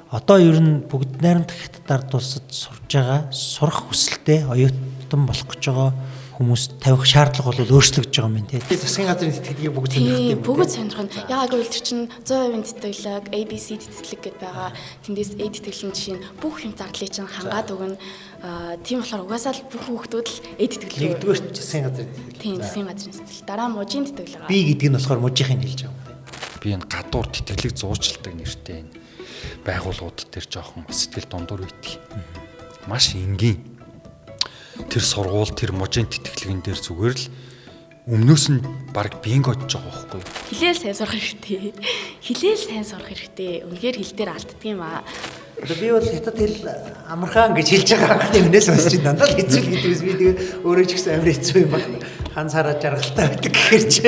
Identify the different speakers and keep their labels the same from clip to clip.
Speaker 1: одоо ер нь бүгд найрамдах хятад улсад сурж байгаа сурах хүсэлтэй оюутан болох гэж байгаа хүмүүс тавих шаардлага бол өөрчлөгдөж байгаа юм тий. Засгийн газрын тэтгэлгийг бүгд сонирхдаг юм.
Speaker 2: Бүгд сонирхно. Яг үйл тэр чинь 100% тэтгэлэг, ABC тэтгэлэг гэдээ байгаа. Тэндээс A тэтгэлийн жишээ нь бүх юм зардлыг чинь хангаад өгнө. Тийм болохоор угаасаа л бүх хүүхдүүд л A тэтгэлэг.
Speaker 1: Нэгдүгээр засгийн газрын тэтгэл.
Speaker 2: Тийм засгийн газрын тэтгэл. Дараа нь мужийн тэтгэл байгаа.
Speaker 1: Би гэдэг нь болохоор мужийнхын хэлж байгаа юм тий.
Speaker 3: Би энэ гадуур тэтгэлэг зуучилдаг нэртэй энэ байгууллагууд дээр жоохон сэтгэл дундуур үйдэг. Маш энгийн. Тэр сургууль, тэр мужийн тэтгэлгэн дээр зүгээр л өмнөөс нь баг бингож байгаа байхгүй юу?
Speaker 2: Хилээл сайн сурах хэрэгтэй. Хилээл сайн сурах хэрэгтэй. Үнэхээр хил дээр алддаг юм аа.
Speaker 1: Би бол хятад хэл амархан гэж хэлж байгаа анхны өмнөөс сонсч дандаа л хэцүү л гэдэгс би тэгээ өөрөө ч гэсэн амар хэцүү юм байна. Хан сараа жаргалтай байдаг гэхэр чи.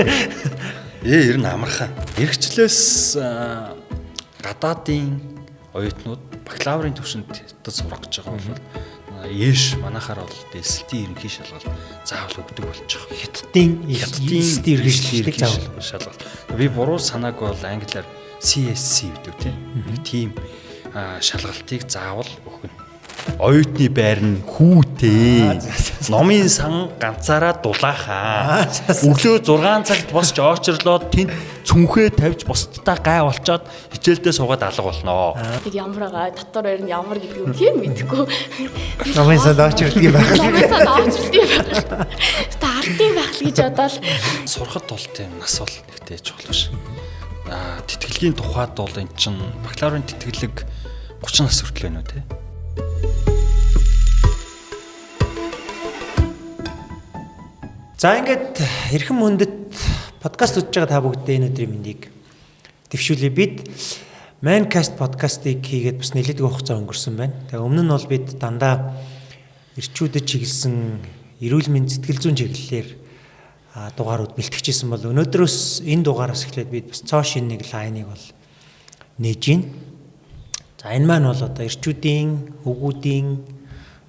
Speaker 3: Ер нь амархан. Иргэчлээс гадаадын оюутнууд бакалаврын түвшинд хятад сурах гэж байгаа бол ээш манайхаар бол дэслтийн ерөнхий шалгалт заавал өгдөг болж байгаа.
Speaker 1: Хятадын ерөнхий
Speaker 3: шалгалт. Би буруу санаагүй бол англиар CSC гэдэг тийм шалгалтыг заавал өгнө. Оюутны байр нь хүүтэй. Номын сан ганцаараа дулаахаа. Өглөө 6 цагт босч очрлоод тэнд цүнхээ тавьж бусдаа гай болчоод хичээлдээ суугаад алга болноо.
Speaker 2: Тэг ямар байгаа дотор байр нь ямар гэдэг юм тийм мэдэхгүй.
Speaker 1: Номын сан очрлдог юм байна.
Speaker 2: Номын сан очрлдог юм байна. Стартын байх л гэж бодоод
Speaker 3: сурахад бол тийм нас бол нэгтэй чухал биш. Тэтгэлгийн тухайд бол эн чин бакалаврын тэтгэлэг 30 нас хүртэл байна уу те?
Speaker 1: За ингээд эрхэм мөндөд подкаст үзэж байгаа та бүгдээ энэ өдрийн мэндийг дэвшүүлье. Бид Mancast подкастыг хийгээд бас нэлээдгүй хугацаа өнгөрсөн байна. Тэгээ өмнө нь бол бид дандаа эрчүүдэд чиглэсэн эрүүл мэнд сэтгэл зүйн чиглэлээр дугаарууд бэлтгэжсэн бол өнөөдрөөс энэ дугаараас эхлээд бид бас цоо шинэ нэг лайныг бол нээж гин. За энэ маань бол одоо эрчүүдийн, өвгүүдийн,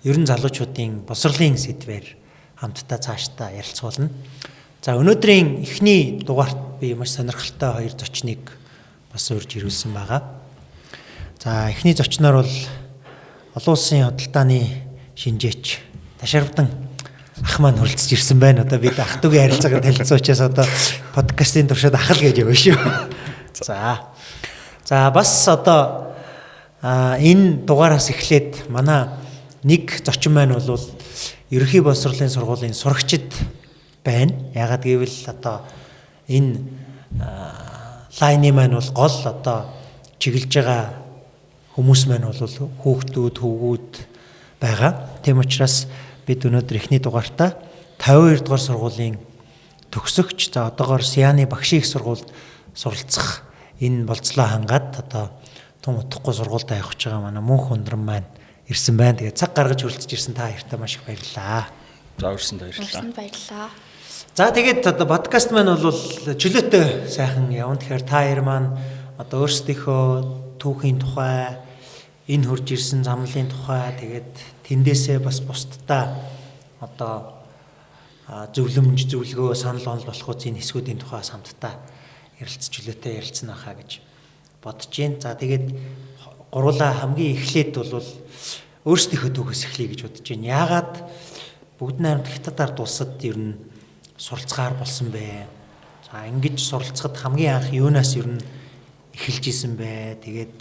Speaker 1: ерөн залуучуудын босрлын сэдвээр хамтдаа цаашдаа ярилцуулна. За өнөөдрийн эхний дугаарт би маш сонирхолтой хоёр зочныг бас урьж ирүүлсэн байгаа. За эхний зочноор бол олон улсын худалдааны шинжээч Ташарвдан ах маань хүрэлцэж ирсэн байна. Одоо бид ах トゥ угийн харилцаагаар танилцуулчаас одоо подкастын туршид ах л гэж явна шүү. За бас одоо энэ дугаараас эхлээд манай нэг зочин маань бол ерөнхий боловсролын сургуулийн сурагчид байна. Ягаад гэвэл одоо энэ лайны маань бол гол одоо чиглэж байгаа хүмүүс маань бол хүүхдүүд, хөвгүүд байгаа. Тийм учраас бид өнөөдөр эхний дугаартаа 52 дугаар сургуулийн төгсөгч за одоогоор Сианы багшийн их сургуульд суралцах энэ болцлоо хангаад одоо тун утгагүй сургуультай явах гэж байгаа манай мөнх хундран маань ирсэн байна. Тэгээ цаг гаргаж хүрэлцэж ирсэн та хоёртаа маш их баярлалаа.
Speaker 3: За өрсөнд баярлалаа.
Speaker 2: баярлалаа.
Speaker 1: За тэгээд одоо подкаст маань бол чөлөөтэй сайхан явна. Тэгэхээр та хоёр маань одоо өөрсдийнхөө түүхийн тухай, энэ хурж ирсэн замлын тухай, тэгээд тэндээсээ бас бусдаа одоо зөвлөмж, зөвлөгөө, санал онол болох үеийн хэсгүүдийн тухай хамтдаа ярилцж чөлөөтэй ярилцсан байхаа гэж бодож байна. За тэгээд гурлаа хамгийн эхлээд бол өөрсдийнхөө түүхээс эхлэе гэж бодож байна. Яагаад бүгд найрамдах хятад улсад ер нь суралцгаар болсон бэ? За ингэж суралцахад хамгийн анх юунаас ер нь эхэлж исэн бэ? Тэгээд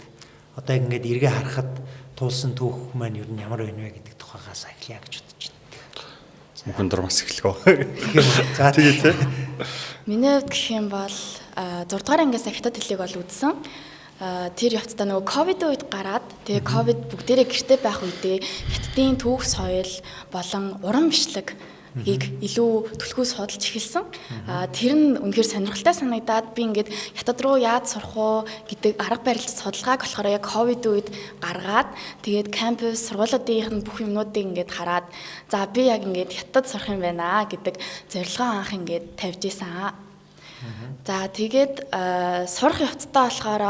Speaker 1: одоо ингээд эргээ харахад туулсан түүх маань ер нь ямар байна вэ гэдэг тухайгаас эхлэе гэж бодож байна.
Speaker 3: Мөндөр бас эхлэв.
Speaker 1: За тэгээд
Speaker 2: Миний хувьд гэх юм бол 6 дугаар ангиас хятад хэлийг бол үзсэн. Тэр явцдаа нөгөө ковидын үед гараад тэгээ ковид бүгдээрээ гэртээ байх үедээ хятадын түүх соёл болон уран бичлэг илүү түлхүүс судалж эхэлсэн. Тэр нь үнэхээр сонирхолтой санагдаад би ингээд хятад руу яаж сурах уу гэдэг арга барил судалгааг болохоор яг ковидын үед гаргаад тэгээд кампус сургуулиудын бүх юмнуудыг ингээд хараад за би яг ингээд хятад сурах юм байна гэдэг зорилгоо анх ингээд тавьж исэн. За тэгээд сурах явцдаа болохоор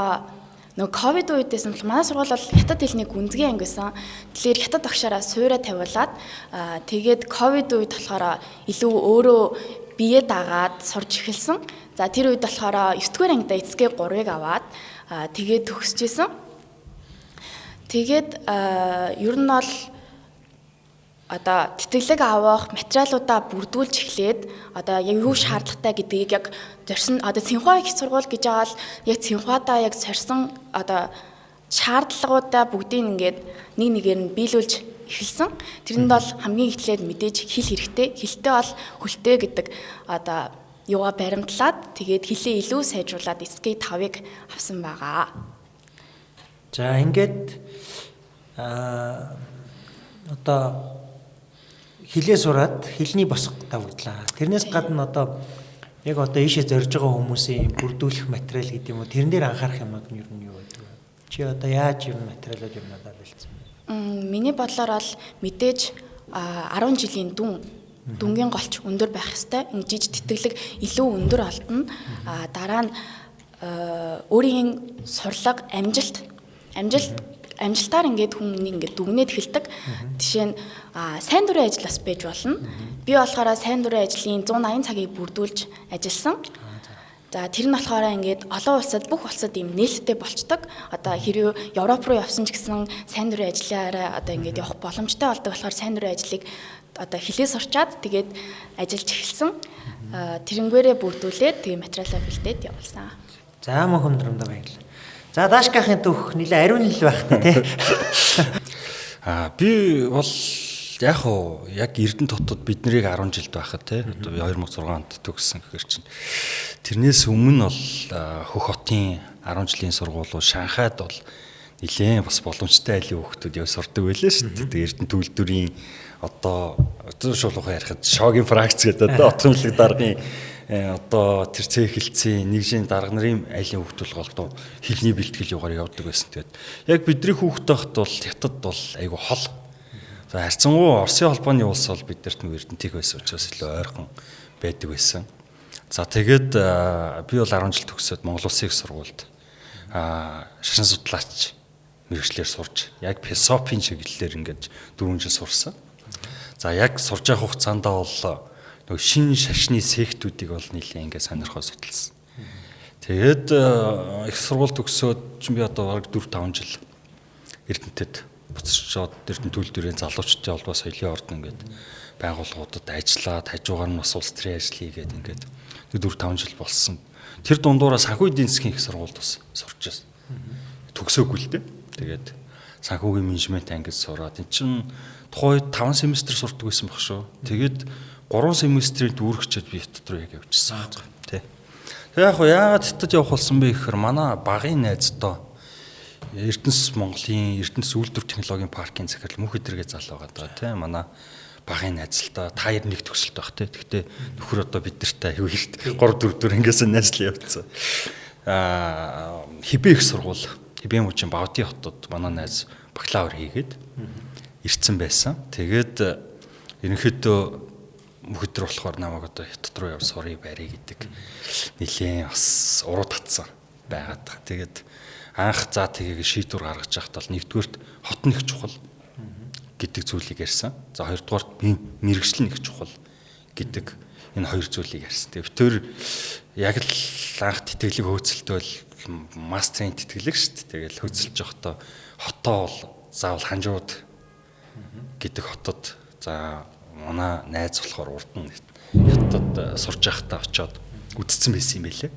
Speaker 2: нөгөө ковид үедээс нь манай сургууль бол хятад хэлний гүнзгий анги байсан. Тэгэхээр хятад багшаараа суурэ тавиулаад тэгээд ковид үед болохоор илүү өөрөө бие дагаад сурж эхэлсэн. За тэр үед болохоор 9 дугаар ангидаа эцгээ 3-ыг аваад тэгээд төгсөж исэн. Тэгээд ер нь бол одоо тэтгэлэг авах материалуудаа бүрдүүлж эхлээд одоо яг юу шаардлагатай гэдгийг яг зорьсон одоо Цэнхуа их сургууль гэж байгаа л яг Цэнхуадаа яг сорьсон одоо шаардлагуудаа бүгдийг ингээд нэг нэгээр нь биелүүлж эхэлсэн. Тэрэнд бол хамгийн эхлээд мэдээж хэл хэрэгтэй. Хэлтэй бол хөлтэй гэдэг одоо юугаа баримтлаад тэгээд хэлээ илүү сайжруулад SK5-ыг авсан байгаа.
Speaker 1: За ингээд одоо хэлээ сураад хэлний босго давагдлаа. Тэрнээс гадна одоо яг одоо ийшээ зорж байгаа хүмүүсийн бүрдүүлэх материал гэдэг юм уу? Тэрэн дээр анхаарах юмуд нь юу байдаг вэ? Чи одоо яаж юм материалууд юм надад бэлдсэн бэ?
Speaker 2: Миний бодлоор бол мэдээж 10 жилийн дүнгийн голч өндөр байх ёстой. Ингэж тэтгэлэг илүү өндөр олдно. Дараа нь өөрийн сурлага, амжилтаар ингээд хүн ингээд дүгнээд эхэлдэг. Жишээ нь сайн дурын ажил бас байж болно. Би болохоор сайн дурын ажлын 180 цагийг бүрдүүлж ажилласан. За тэр нь болохоор ингээд олон улсад бүх улсад ийм нээлттэй болцдог. Одоо хэрвээ Европ руу явсан ч гэсэн сайн дурын ажлаараа одоо ингээд явах боломжтой болдог болохоор сайн дурын ажлыг одоо хилээ сурчаад тэгээд ажиллаж эхэлсэн. Тэрэнгээрээ бүрдүүлээд тэгээ материалаа бэлдээд явуулсан.
Speaker 1: За мөн хүндрэндээ баярлалаа. За Дашкахийн түүх нэлээ ариун л байх та тий.
Speaker 3: Би бол яг Эрдэнэ хотод бид нарыг 10 жилд байхад тий 2006 онд төгссөн гэхэр чинь тэрнээс өмнө бол хөх хотын 10 жилийн сургуулиуд Шанхайд бол нэлээд бас боломжтой айлын хүүхдүүд яв сурдаг байлаа шүү дээ. Тэгээд Эрдэнэ төлөвлөрийн одоо шуулуухан ярихад шогийн фракц гэдэг одоо отгонлог даргын одоо тэр цээ хэлцээ нэгжийн дарга нарын айлын хүүхдүүд голдоо хэлний бэлтгэл югаар явдаг байсан. Тэгээд яг бидний хүүхд байхад бол хятад бол айгу хол. За харьцангуй Оросын холбооны улс бол бидэрт Эрдэнэтийг байсан учраас илүү ойрхон байдаг байсан. За тэгээд би бол 10 жил төгсөөд Монгол Улсын их сургуульд шашин судлаач мэргэжлэр сурж яг философийн чиглэлээр ингээд 4 жил сурсан. За яг сурж явах хугацаанд бол нөгөө шин шашны сектүүдийг бол нэлээд ингээд сонирхож судалсан. Тэгээд их сургууль төгсөөд чинь би одоо бараг 4-5 жил Эрдэнэтэд буцчиход Эрдэнэ төлөвлөрийн залуучдын холбоо соёлын ордон ингээд байгууллагуудад ажиллаад хажуугаар нь бас улс төрийн ажил хийгээд ингээд 4-5 жил болсон. Тэр дундуура санхүү эдийн засгийн их сургуульд бас сурч байсан. Төгсөөгүй л дээ. Тэгээд санхүүгийн менежмент ангид сураад эн чинь тухайд 5 семестр сурдаг байсан баг шүү. Тэгээд 3 семестрийн дүүргчээд би хятад руу яг явчихсан байхгүй тий. Тэгээд яг яагаад хятад явах болсон бэ гэхээр манай багын найз доо Эрдэнэс Монголын Эрдэнэс үйлдвэр технологийн паркийн захирал мөнх өдргээ залуу байгаа тий. Манай багын найзлаа та 91 төгсөлт байх тий. Гэхдээ нөхөр одоо бид нартай аюу хэрт 3-4 ангиас найзлаа явуулсан. Хибээ их сургууль Хибээ мужийн Бавдын хотод манай найз бакалавр хийгээд ирсэн байсан. Тэгээд ерөнхийдөө мөхөдөр болохоор намайг одоо хятад руу явж сурыг барья гэдэг нэлээд бас уруу татсан байгаад. Тэгээд анх за тгийг шийдвэр гаргаж явахад бол нэгдүгээрт хот нэг чухал гэдэг зүйлийг ярьсан. За хоёрдугаарт би мэрэгжил нэг чухал гэдэг энэ хоёр зүйлийг ярьсан. Тэгээд тэр яг л анх тэтгэлэг хөөцөлтөө бол мастрын тэтгэлэг шүү дээ. Тэгэл хөөцөлж явахдаа хотоо бол заавал ханжууд гэдэг хотод за манай найз болохоор урд нь хятад сурч байхдаа очиод үдцсэн байсан юм байлээ.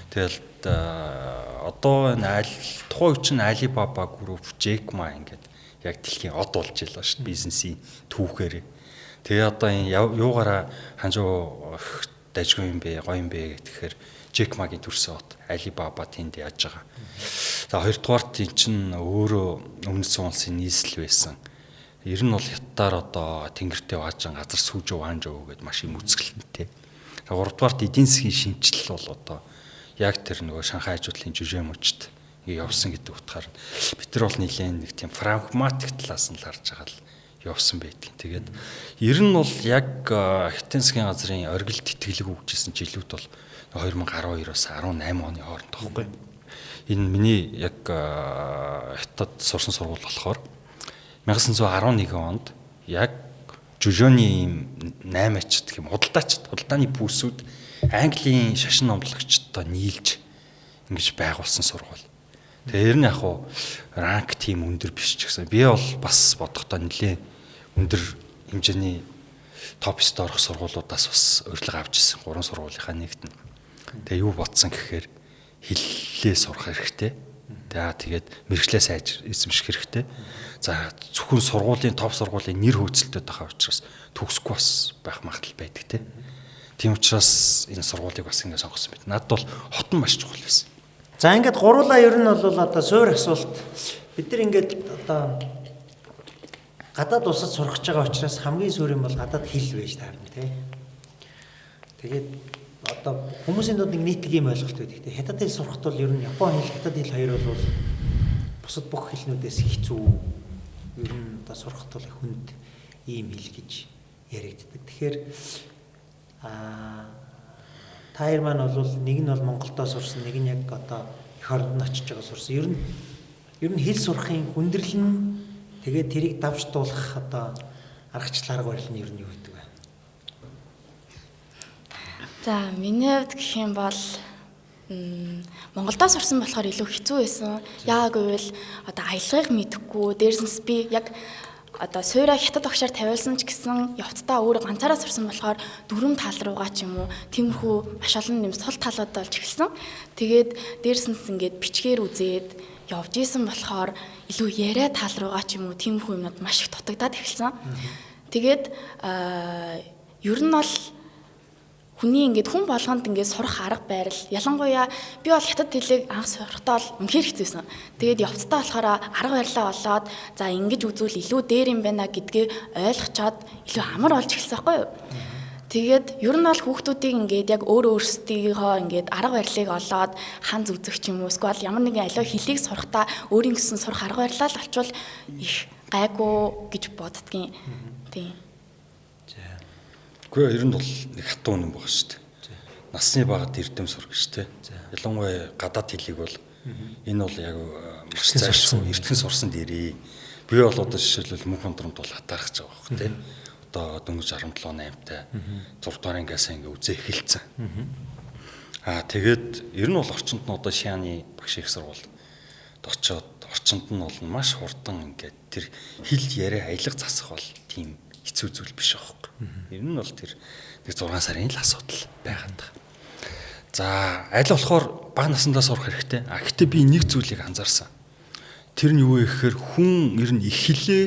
Speaker 3: Тэгэл одоо энэ тухайн үеийн Alibaba Group, Jack Ma ингээд яг дэлхийн од болж байлаа шүү дээ бизнесийн түүхээр. Тэгээ одоо энэ юугаараа ханжуу дайжгүй юм бэ, гоё юм бэ гэхээр Jack Ma-гийн төрсөн од Alibaba тэнд яаж байгаа. За хоёрдугаарт эн чинь өөрөө өмнөд улсын нийслэл байсан. Ер нь бол хятадаар одоо тэнгэртэй ваажин газар сүүж ваанж өгөөд маш юм үзгэлэнтэй. За гуравдугаарт эдийн засгийн шинжилэл бол одоо яг тэр нөгөө Шанхай ажуудлын жүжээ мужид явсан гэдэг утгаар бид нар бол нэлээд нэг тийм прагматик талаас нь л харж байгаа л явсан байдгийг. Тэгээд ер нь бол яг Хятадын засгийн газрын оргил тэтгэлэг өгчсэн жилүүд бол 2012-оос 18 оны хооронд тоххой. Энэ миний яг Хятад сурсан сургууль болохоор 1911 онд яг жүжөөний ийм 8-ач гэх юм худалдааны пүүсүүд Английн шашин номлогчдод нийлж ингэж байгуулсан сургууль. Тэгэхээр энэ яг хуу ранк тийм өндөр биш ч гэсэн би бол бас бодохдоо нэлээ өндөр хэмжээний топ-ст орох сургуулиудаас бас урилга авч ирсэн. 3 сургуулийнхаа нэгт нь. Тэгээ юу бодсон гэхээр хэллээ сурах хэрэгтэй. Тэгээд мэрэгчлээ сайж эзэмших хэрэгтэй. За зөвхөн сургуулийн топ сургуулийн нэр хөөцөлтөд байгаа учраас төгсөхгүй бас байх магадлал байдаг те. Тийм учраас энэ сургуулийг бас ингэ сонгосон байт. Надад бол хот нь маш чухал байсан.
Speaker 1: За ингээд гуруулаа ер нь бол одоо суур асуулт бид нар ингээд одоо гадаад улсад сурах гэж байгаа учраас хамгийн сүүр юм бол гадаад хэл байж таарна тий. Тэгээд одоо хүмүүсийн дунд нэг нийтлэг юм ойлголт байдаг тий. Хятад хэл сурахт бол ер нь Японы хэл, хятад хэл хоёр бол бусад бүх хэлнүүдээс хэцүү. Ер нь одоо сурахт бол хүнд ийм хэл гэж яригддаг. Тэгэхээр таяр маань бол нэг нь бол Монголдоо сурсан, нэг нь яг одоо эх орнд очиж байгаа сурсан. Ер нь хэл сурахын хүндрэл нь тэгээд тэрийг давж дуулах одоо аргачлал арга барил нь ер нь юу гэдэг вэ?
Speaker 2: За миний хувьд гэх юм бол Монголдоо сурсан болохоор илүү хэцүү байсан. Яг гэвэл одоо аялгыг мэдэхгүй, дээрсэнс би яг одоо суураа хятад огшоор тавиулсан ч гэсэн явцдаа өөр ганцаараа сурсан болохоор дөрөв тал руугаа ч юм уу тиймэрхүү маш олон юм сул талууд болж эхэлсэн. Тэгээд дээрсэнс ингээд бичгээр үзээд явж исэн болохоор илүү яриа тал руугаа ч юм уу тиймэрхүү юмнууд маш их дутагдаад эхэлсэн. Тэгээд ер нь бол хүний ингээд хүн болгонд ингээд сурах арга барил ялангуяа би бол хятад хэлийг анх сурахдаа бол үнэхээр хэцүүсэн. Тэгээд явцдаа болохоор арга барилаа болоод за ингэж үзвэл илүү дээр юм байна гэдгээ ойлгочоод илүү амар болж эхэлсэн байхгүй юу. Тэгээд ер нь бол хүүхдүүдийг ингээд яг өөрсдийнхөө ингээд арга барилыг олоод ханз үзэх ч юм уу эсвэл ямар нэгэн аливаа хэлийг сурахдаа өөрийн гэсэн сурах арга барилаа л олчвол их гайгүй гэж боддгийн. Тийм.
Speaker 3: Гэхдээ ер нь бол нэг хатуу үнэн байгаа шүү дээ. Насны багад эрдэм сурах шүү дээ. Ялангуяа гадаад хэлийг бол энэ бол яг маш зайлшгүй эртхэн сурсан дээрээ. Би бол одоо жишээлбэл мөнх хондромд бол хатаарах гэж байгаа байхгүй тийм. Одоо дөнгөж 17 8-тай 6 дугаар ангиас ингээ үзээ эхэлсэн. Тэгээд ер нь бол орчинд нь одоо шианы багш их сургуульд очиод орчинд нь бол маш хурдан ингээ тэр хэл яриа аялга засах бол тийм хэцүү зүйл биш аахгүй. Ер нь бол тэр нэг 6 сарын л асуудал байгаад байгаа. За аль болохоор бага насндаа сурах хэрэгтэй. Гэхдээ би нэг зүйлийг анзаарсан. Тэр нь юу вэ гэхээр хүн ер нь их хэлээ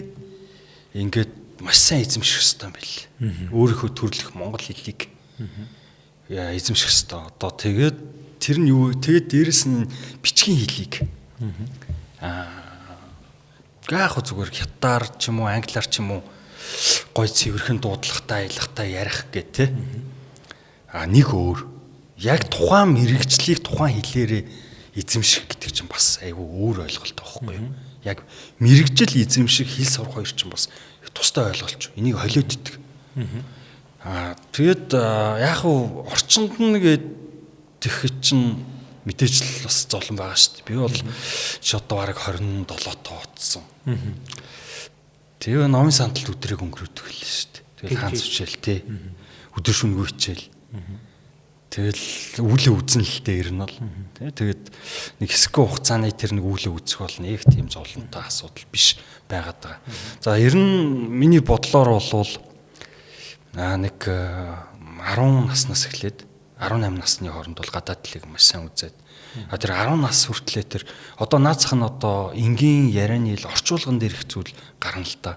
Speaker 3: ингээд маш сайн эзэмших хэрэгтэй юм байл. Өөрийнхөө төрлөх монгол хэлийг эзэмших хэрэгтэй. Одоо тэгээд тэр нь юу вэ? Тэгээд дээрэс нь бичгийн хэлийг яг зүгээр хятадаар ч юм уу англиар ч юм уу гой цэвэрхэн дуудлагатай аялахтай ярих гэх те. Нэг өөр яг тухайн мэрэгжлийг тухайн хэлээрээ эзэмших гэдэг чинь бас айгүй өөр ойлголт байхгүй юу? Яг мэрэгжил эзэмших хэл сурах хоёр чинь бас тустай ойлголт. Энийг холиоддаг. Тэгээд яг уу орчинд нь гэдэг чинь мэдээж л бас зовлон байгаа шүү дээ. Би бол шууд бараг 27 тооцсон. Тэгээ номын сандалд өдрийг өнгөрөөдөг л шүү дээ. Тэгэл хаанц хичээл те. Өдөр шөнөгүй хичээл. Тэгэл үүлээ үзэн л дээ ер нь бол. Тэгээд нэг хэсэг хугацааны тэр нэг үүлээ үзэх бол нэг тийм зовлонтой асуудал биш байгаад байгаа. За ер нь миний бодлоор бол нэг 10 наснаас эхлээд 18 насны хооронд бол гадаад хэлийг маш сайн үзээд тэр 10 нас хүртлээр тэр одоо наацх нь одоо энгийн ярианы хэл орчуулган дээр их зүйл гарна л та.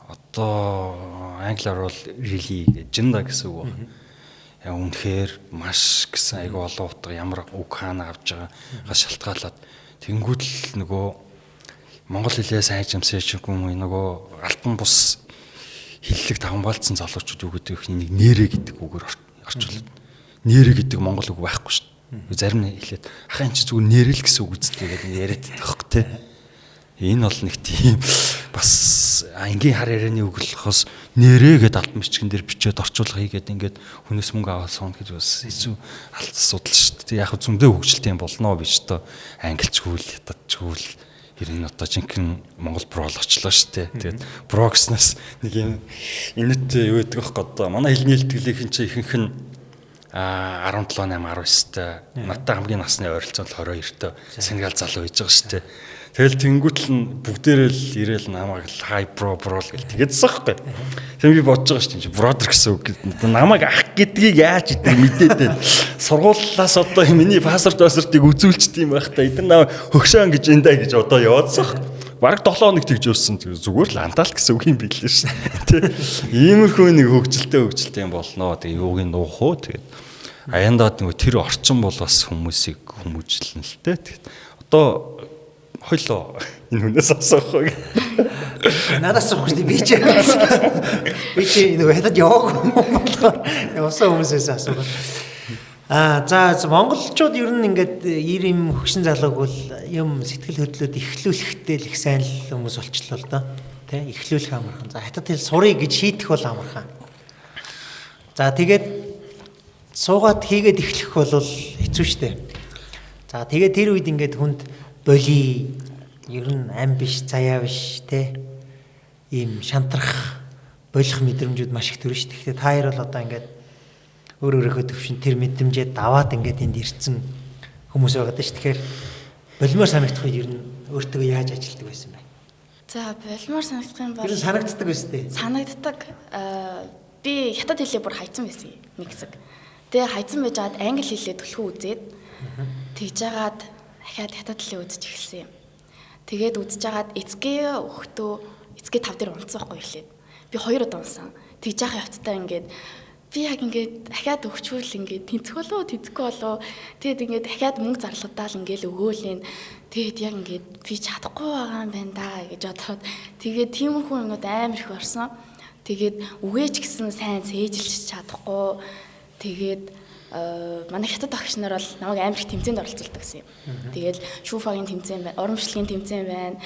Speaker 3: Одоо англиар бол really agenda гэсэн үг байна. Яг үнэхээр маш гэсэн айгүй олон утга ямар үг хаана авч байгаагаас шалтгаалаад тэнгүүд л нөгөө монгол хэлээ сайн жимсээчгүй нөгөө альбан бус хэллэг даванбалцсан залуучууд юу гэдэг нэг нэрэ гэдэг үгээр орчуулдаг. Нэрэ гэдэг монгол үг байхгүй шүү дээ. Зарим нь хэлээд ахын чи зүгээр нэрэл гэсэн үг үздэй гэдэг яриад байдаг хөөх тээ. Энэ бол нэг тийм бас ангийн хар ярианы үг л болохоос нэрэ гэдэг албан бичгэн дээр бичээд орчуулга хийгээд ингээд хүнээс мөнгө аваад суuna гэж бас хэцүү асуудал шүү дээ. Яг зөндөө хөгжилтэй юм болно биш тоо англичгүй л ятадчгүй л ер нь одоо жинхэнэ монгол про л очлоо шүү дээ. Тэгээд про гэснээс нэг юм инэт юу гэдэг вэ одоо манай хэлний хэлтгэлийнхэн чи ихэнх нь 17 8 19-тай надтай хамгийн насны ойролцоол 22-тай Сенегал залуу байж байгаа шүү дээ. Тэгэл тэнгуутл нь бүгдээрээ л ирээл намайг л хай бро л гэл тэгээдсэн байхгүй. Тэг би бодож байгаа шүү дээ. Бродер гэсэн үг гэдэг. Намайг ах гэдгийг яаж идэг мэдээд байна. Сургуулиас одоо миний пассвортыг үзүүлчихдээ юм байх та. Эдгээр намайг хөгшөөн гэж энэ даа гэж одоо яваадсан. Бараг 7 хоног тэгж явсан. Зүгээр л антаал гэсэн үг юм билээ шүү. Тэ. Иймэрхүү нэг хөгжилтэй юм болноо. Тэгээ юуг нь нуух уу тэгээд аяндаад нөгөө тэр орчин бол бас хүмүүсийг хүмүүжлэн л тэ. Тэгээд одоо хойлоо энэ хүнээс асуухгүй.
Speaker 1: Надаас асуухгүй шүү дээ. Би чи нөгөө хятад яваагүй болохоор явсан хүмүүсээс асуугаа. За монголчууд ер нь ингээд ийм хөгшин залууг бол юм сэтгэл хөдлөлд эхлүүлэхдээ л их сайн л хүмүүс болчихлоо л доо. Тэ эхлүүлэх амархан. За хятад хэл сурыг гэж шийдэх бол амархан. За тэгээд суугаад хийгээд эхлэх бол хэцүү шттэ. За тэгээд тэр үед ингээд хүнд боли ер нь ам биш заяа биш те ийм шантрах болох мэдрэмжүүд маш их төрөн шүү дээ. Тэгэхээр та хоёр бол одоо ингээд өөрөөхөө төвшин тэр мэдрэмжээ даваад ингээд энд ирсэн хүмүүс байгаад шүү. Тэгэхээр болимоор санагдах үед ер нь өөртөө яаж ажилтдаг байсан бэ?
Speaker 2: За болимоор санагдах юм бол
Speaker 1: ер нь санагддаг байсан дээ.
Speaker 2: Санагддаг. Би хятад хэлээ бүр хайцсан байсан нэг хэсэг. Тэгээ хайцсан байж байгаад англи хэлээ төлхөө үзээд тэгж жагаад дахиад хятад хэлээ үзэж эхэлсэн юм. Тэгээд үзэж жагаад эцгээ эцгээ 5 дээр унтсан байхгүй хэлээд. Би 2 удаа унсан. Тэгж яах явцдаа ингээд би яг ингээд дахиад өгчүүл ингээд тэнцэх тэцэхгүй болоо. Тэгээд ингээд дахиад мөнгө зарлуудаал ингээд өгөөлэн. Тэгээд яг ингээд би чадахгүй байгаа юм байна да гэж бодоод тэгээд тиймэрхүү юмнууд амар их орсон. Тэгээд үгээч гэсэн сайн цээжилж чадахгүй. Тэгээд манай хятад багш нар бол намайг амар их тэмцээнд оролцуулдаг гэсэн юм. Тэгэл шүүфагийн тэмцээн байна, уран урлагийн тэмцээн байна,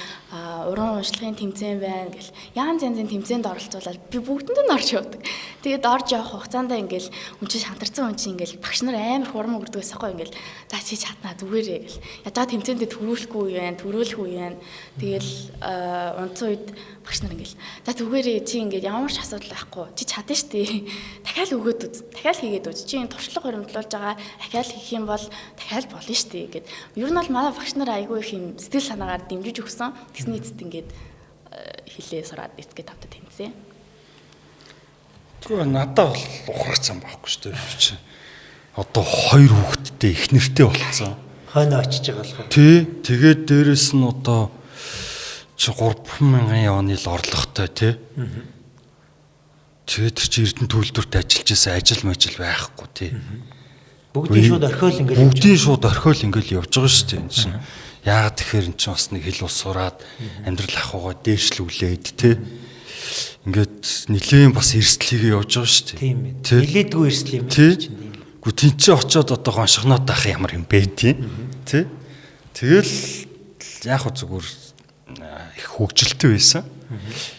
Speaker 2: уран урлагийн тэмцээн байна гэл янз янзын тэмцээнд оролцуулаад би бүгдэнд нь орж явдаг. Тэгээд орж явах хугацаанд ингээл үнчин шантарсан ингээл багш нар амар хурам өгдөг байсан хгүй ингээл за чи чаднаа зүгээрээ гэл. Ядаа тэмцээндээ төрүүлэх үе байна. Тэгэл унцсан үед багш нар ингээл за зүгээрээ чи ингээд ямар ч асуудал байхгүй. Чи чадна штий. Дахиад өгөөд үз. Дахиад хийгээд үз. Чи энэ туршлага хөрөмтлүүлж байгаа дахиад хийх юм бол дахиад болно штий гэд. Ер нь бол манай багш нар айгүй их юм сэтгэл санаагаар дэмжиж өгсөн. Тэсний эцэд ингээд хилээ сураад эцгээ тавтад тэнцээ.
Speaker 3: Тэгвэл надад бол ухрацсан байхгүй шүү дээ чи. Одоо 2 хүүхэдтэй их нэртэй болцсон.
Speaker 1: Хойно очиж байгаа болох.
Speaker 3: Тий. Тэгээд дээрэс нь одоо чи 3000 оны л орлоготой тий. Тэгээд чи Эрдэнэ төлөвлөлтөд ажиллаж байсан ажил байхгүй тий.
Speaker 1: Бүгдийн шууд
Speaker 3: орхиол ингээл явж байгаа шүү дээ энэ чинь. Яагаад тэгэхээр эн чинь бас нэг хэл ус сураад амьдрал ахуйгаа дээшлүүлээд тий. Ингээд нэлээд бас эрсдлийгээ явж байгаа шүү дээ.
Speaker 1: Тийм ээ. Нилээдгүй эрсдэл юм чинь.
Speaker 3: Гү тэнцээ очиод одоо гоншигноод байх ямар юм бэ тий. Тий. Тэгэл яг хөө зүгээр их хөгжилтэй байсан.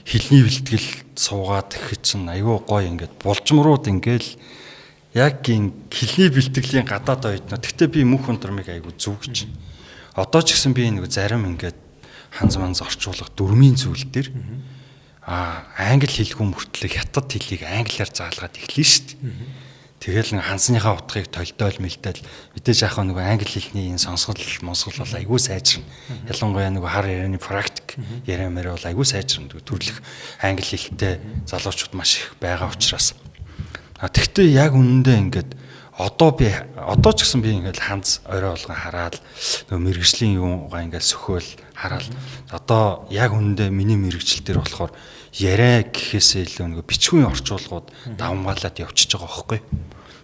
Speaker 3: Хэлний бэлтгэл суугаад ихэд чинь аюу гой ингээд булжмрууд ингээл яг ин хэлний бэлтгэлийн гадаад оюутнаа. Гэхдээ би мөнх унтрамыг аюу зүг гэж. Одоо ч гэсэн би нэг зарим ингээд ханз манз орчуулах дөрмийн зүйл дээр англи хэлгүй мөртлөө хятад хэлийг англиар заалгаад эхлэв шүү дээ. Тэгэл нэг хансныхаа утгыг толдойл мэлтэл мэдээж яах нэг англи хэлний энэ сонсгол бол айгүй сайжрна. Ялангуяа нэг хар ярианы практик яриамаар бол айгүй сайжрна. Төрлөх англи хэлтэй залуучууд маш их байгаа учраас. Тэгвэл яг үнэндээ ингээд одоо ч гэсэн би ингээд ханз орой болгон хараад нөгөө мэрэгжлийн юугаа ингээд сөхөөл хараад одоо яг үнэндээ миний мэрэгжил дээр болохоор яриа гэхээсээ илүү нөгөө бичгийн орчуулгууд давмгаалаад явчихж байгаа байхгүй.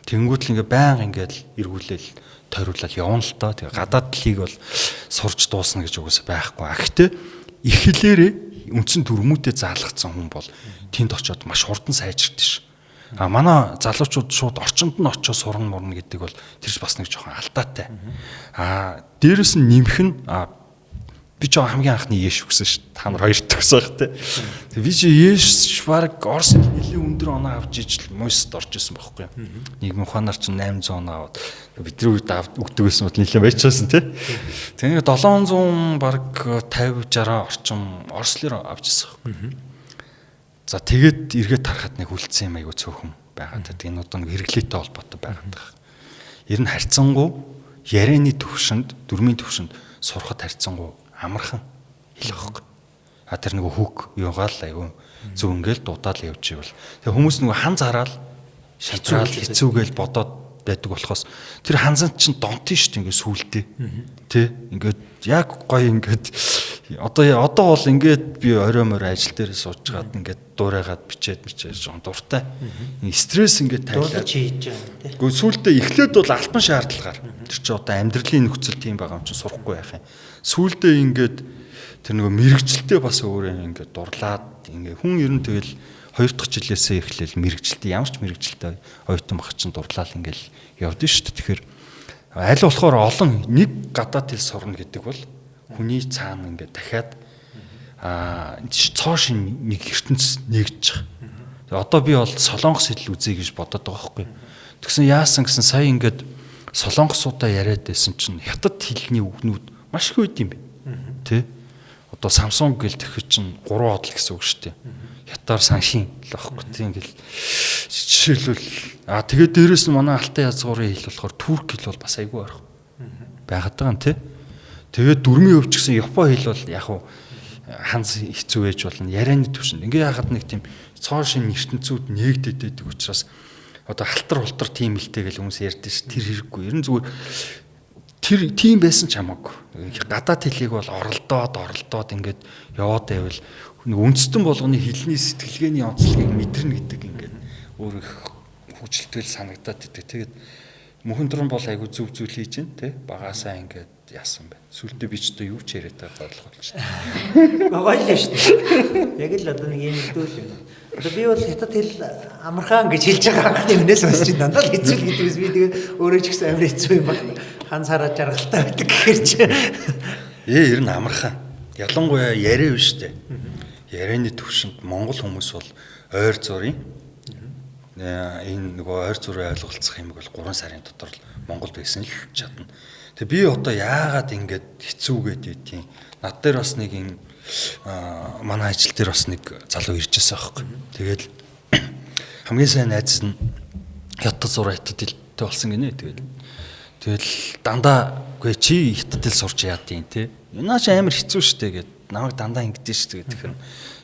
Speaker 3: Тэнгүүт л ингээд байнга ингээд эргүүлээл тойруулаад явна л тоо. Тэгээ гадаад талыг бол сурж дуусна гэж угаасаа байхгүй. Гэхдээ их хэлээрээ үндсэн төрмүүдэд заалгацсан хүн бол тэнд очиод маш хурдан сайжирдаг ш. Манай залуучууд шууд орчинд нь очиж сурна мурна гэдэг бол тэрс бас нэг жоохон алдаатай. Дээрэс нь нэмэх нь би ч хамгийн анхны Еш өгсөн шүү дээ. Та нар хоёр төгсөө байх те. Би чи Еш баг Орос нэлийн өндөр оноо авч ижил мойст орж исэн байхгүй юу. Нийгэм ухаанаар ч 800 оноо аваад бидний үед өгдөг гэсэн бол нэлээд байчаасан те. Тэгээ 700 баг 50 60 орчим Орос лир авч исэн байхгүй. За тэгээд эргээд тарахад нэг үлдсэн юм айгу цөөхөн байгаад. Тэгээ энэ одоо нэг хэрэглээтэй холбоотой байгаад байгаа. Ер нь харьцангуй ярианы төвшөнд, дүрмийн төвшөнд сурахад харьцангуй амархан хэл واخхой. Тэр нөгөө хүүг юугаал айгүй зөв ингээл дуудаал явж ивэл. Тэгээ хүмүүс нөгөө хан зараал шантраал хэцүүгээл бодоод байдаг болохоос тэр ханзанд чинь донтын шүү дээ ингээд сүултээ. Тэ ингээд яг гоё ингээд одоо бол ингээд би орой морь ажил дээр сууж гаад ингээд дуурайгаад бичээд жоон дуртай. Стресс ингээд
Speaker 1: тайлаад хийж байгаа тийм.
Speaker 3: Гэхдээ сүултээ эхлээд бол альбан шаардлагаар тэр чинь одоо амьдралын нөхцөл тийм байгаа юм чинь сурахгүй яах юм. Сүултээ ингээд тэр нөгөө мэрэгчлээ бас өөрөө ингээд дурлаад ингээд хүн ер нь тэгэл 2 дахь жилээсээ эхлээл мэрэгчлээ ямар ч мэрэгчлээ оюутан баг чинь дурлал ингээл явдсан шүү дээ. Тэгэхээр аль болохоор олон нэг гадаад хэл сурна гэдэг бол хүний цаана ингээд дахиад цоо шин нэг ертөнц нэгж байгаа. Одоо би бол солонгос хэл үзье гэж бодоод байгаа байхгүй. Тэгсэн яасан гэсэн сая ингээд солонгосуудаа яриад байсан чинь хятад хэлний үгнүүд маш их үүд юм бэ. Тэ? Одоо Samsung гэл тэгэхэд чинь 3 одл гэсэн үг шүү дээ. Хятаар саншин л байхгүй тийм ингээл жишээлбэл тэгээд дээрэс нь манай алтай язгуурын хэл болохоор турк хэл бол бас айгүй ойрхон байгаад байгаа юм тий. Тэгээд дөрмийн өвч гэсэн япон хэл бол яг хуу ханз хэцүү байж болно ярианы төвшөнд ингээ яхад нэг тийм цоо шин ертөнцүүд нээгдээд байдаг учраас одоо халтар хултар тийм хэлтэй гэл хүмүүс ярьдэн ш тэр хэрэггүй ер нь зүгээр тэр тийм байсан ч хамаагүй гадаад хэлийг бол оролдоод ингээд яваад байвал үндэстэн болгоны хэлний сэтгэлгээний онцлогийг мэдэрнэ гэдэг ингээд өөр их хүчтэй санагдаад идэг. Тэгээд мөхөндрөн бол айгүй зүв зүйл хийж байна те багаасаа ингээд яасан бэ. Сүлдээ би ч одоо юу ч яриад байгаа ойлгох шүү дээ.
Speaker 1: Гоё л шүү дээ. Яг л одоо нэг юм дүүл юм. Одоо би бол хятад хэл амархан гэж хэлж байгаа анхны хүнээс бас чинь дандаа л хэцүү гэдэгс би тэгээд өөрөө ч гэсэн амар хэцүү юм байна. Ханцаараа жаргалтай байдаг гэхэр чи.
Speaker 3: Ер нь амархан. Ялангуяа яриа биш дээ. Ярианы төвшөнд монгол хүмүүс бол ойр зургийн энэ нөгөө ойр зургийн ойлголцох юм бол 3 сарын дотор л Монгол байсан л чадна. Тэгээ би одоо яагаад ингэж хэцүүгээд байдیں۔ Над дээр бас нэг юм манай ажил дээр бас нэг залуу иржсэн аахгүй. Тэгээд хамгийн сайн найз нь хятад зураг хятад хэлтэй болсон гинэ. Тэгэл дандаа үгүй чи хятад хэл сурч яадیں те. Юунаач амар хэцүү шттэ гэд намайг дандаа ингэдэж шүү дээ. Тэгэхээр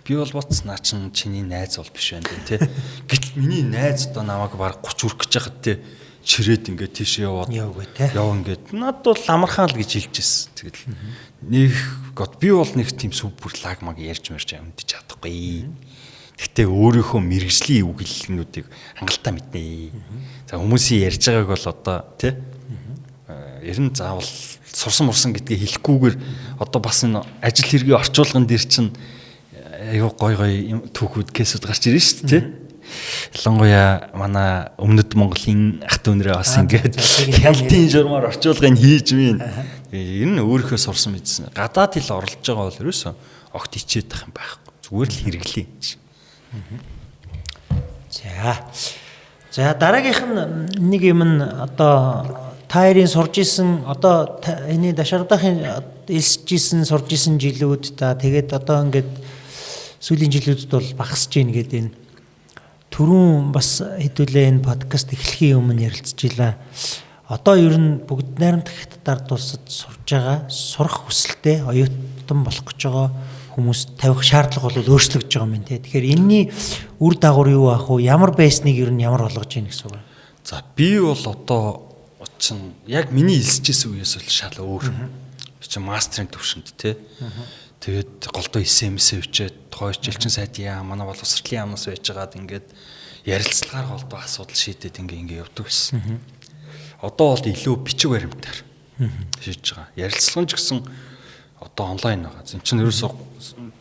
Speaker 3: би бол боц наа чин чиний найз бол биш байна тий. Гэтэл миний найз одоо намайг баг 30 хүрэх гэж байхад тий чирээд ингээд тийшээ яваад яв ингээд над бол амархан л гэж хэлжсэн. Тэгэл нэг гот би бол нэг тийм супер лагмаг ярьж амьдч чадахгүй. Гэтэ өөрийнхөө мэрэгжлийн үг хэллэгнүүдийг хангалттай мэднэ. За хүмүүсийн ярьж байгааг бол одоо тий ер нь заавал сурсан мурсан гэдгийг хэлэхгүйгээр одоо бас энэ ажил хэргийн орчуулган дээр чинь аюу гой түүхүүд кейсүүд гарч ирж шүү дээ. Ялангуяа манай өмнөд Монголын ах дүүнрээ бас ингээд хяналтын журмаар орчуулгыг хийж байна. Ер нь өөрийнхөө сурсан мэдсэн. Гадаад хэл оролж байгаа бол ерөөсөө огт ичээд тах юм байхгүй. Зүгээр л хэрэглэе.
Speaker 1: За дараагийнх нь нэг юм нь одоо таарийн сурж исэн одоо энэ дашардахын элсэж исэн сурж исэн жилүүд та тэгээд одоо ингээд сүүлийн жилүүдэд бол багасж гин гэдэг энэ түрүүн бас хэдүүлээ энэ подкаст эхлэхийн өмнө ярилцчихлаа. Одоо ер нь бүгд найрамдах хятадаар тулсад сурж байгаа сурах хүсэлтэй оюутан болох гэж байгаа хүмүүс тавих шаардлага бол өөрчлөгдөж байгаа юм тий. Тэгэхээр энэний үр дагавар юу ах вэ? Ямар байсныг ер нь ямар болгож ийн гэсэн үг.
Speaker 3: За би бол одоо чинь яг миний хэлсэжсэн үеэс бол шал өөр. Би чинь мастрын төвшөнд тий. Тэгээд голдоо SMS өчөөд хойч элчин сайдын манай боловсролын яамнаас байж байгаад ингээд ярилцлагаар голдоо асуудал шийдээд ингээ явдаг байсан. Одоо бол илүү бичиг баримтаар шийдэж байгаа. Ярилцлага ч гэсэн одоо онлайн байгаа. Энд чинь ерөөсөө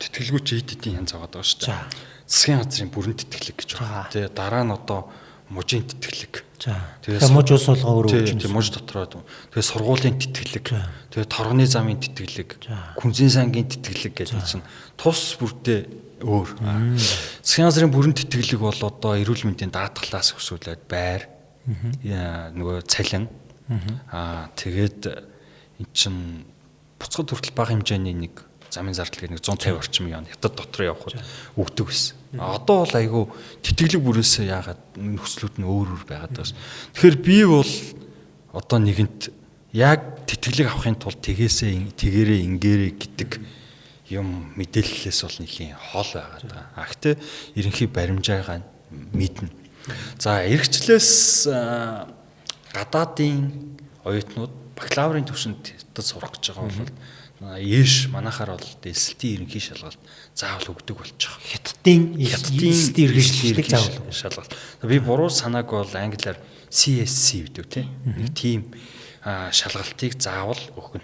Speaker 3: тэтгэлгүй чи хэд янз байгаа шүү дээ. Засгийн газрын бүрэн тэтгэлэг гэж байна. Тэгээ дараа нь одоо мужийн тэтгэлэг.
Speaker 1: Тэгээ муж ус болгоо өөрөө
Speaker 3: тийм муж дотроо. Тэгээ сургуулийн тэтгэлэг. Тэгээ торгоны замын тэтгэлэг. Күнзийн сангийн тэтгэлэг гэж чинь тус бүртээ өөр. Засгийн газрын бүрэн тэтгэлэг бол одоо эрүүл мэндийн даатгалаас өсвөлээд байр. Нөгөө цалин. Тэгээд эн чинь буцхад хүртэл бага хэмжээний нэг замын зардал гэдэг 150 орчим яа хятад дотор явхад өгдөг байсан. Одоо бол айгүй тэтгэлэг бүрээсээ яагаад нөхцлүүд нь өөр байгаад байгаа. Тэгэхээр би бол одоо нэгэнт яг тэтгэлэг авахын тулд тэгээрээ ингээрээ гэдэг юм мэдээллээс бол нэлийн хол байгаа даа. Гэхдээ ерөнхий баримжаагаа мэднэ. За эрхчлээс гадаадын оюутнууд бакалаврын түвшинд хятад сурах гэж байгаа бол ээш манайхаар бол дэслэлтийн ерөнхий шалгалт заавал өгдөг болчих.
Speaker 1: Хятадын иргэншилтэй заавал
Speaker 3: шалгалт. Би буруу санааг бол англиар CSC гэдэг тийм. Нэг тийм шалгалтыг заавал өгнө.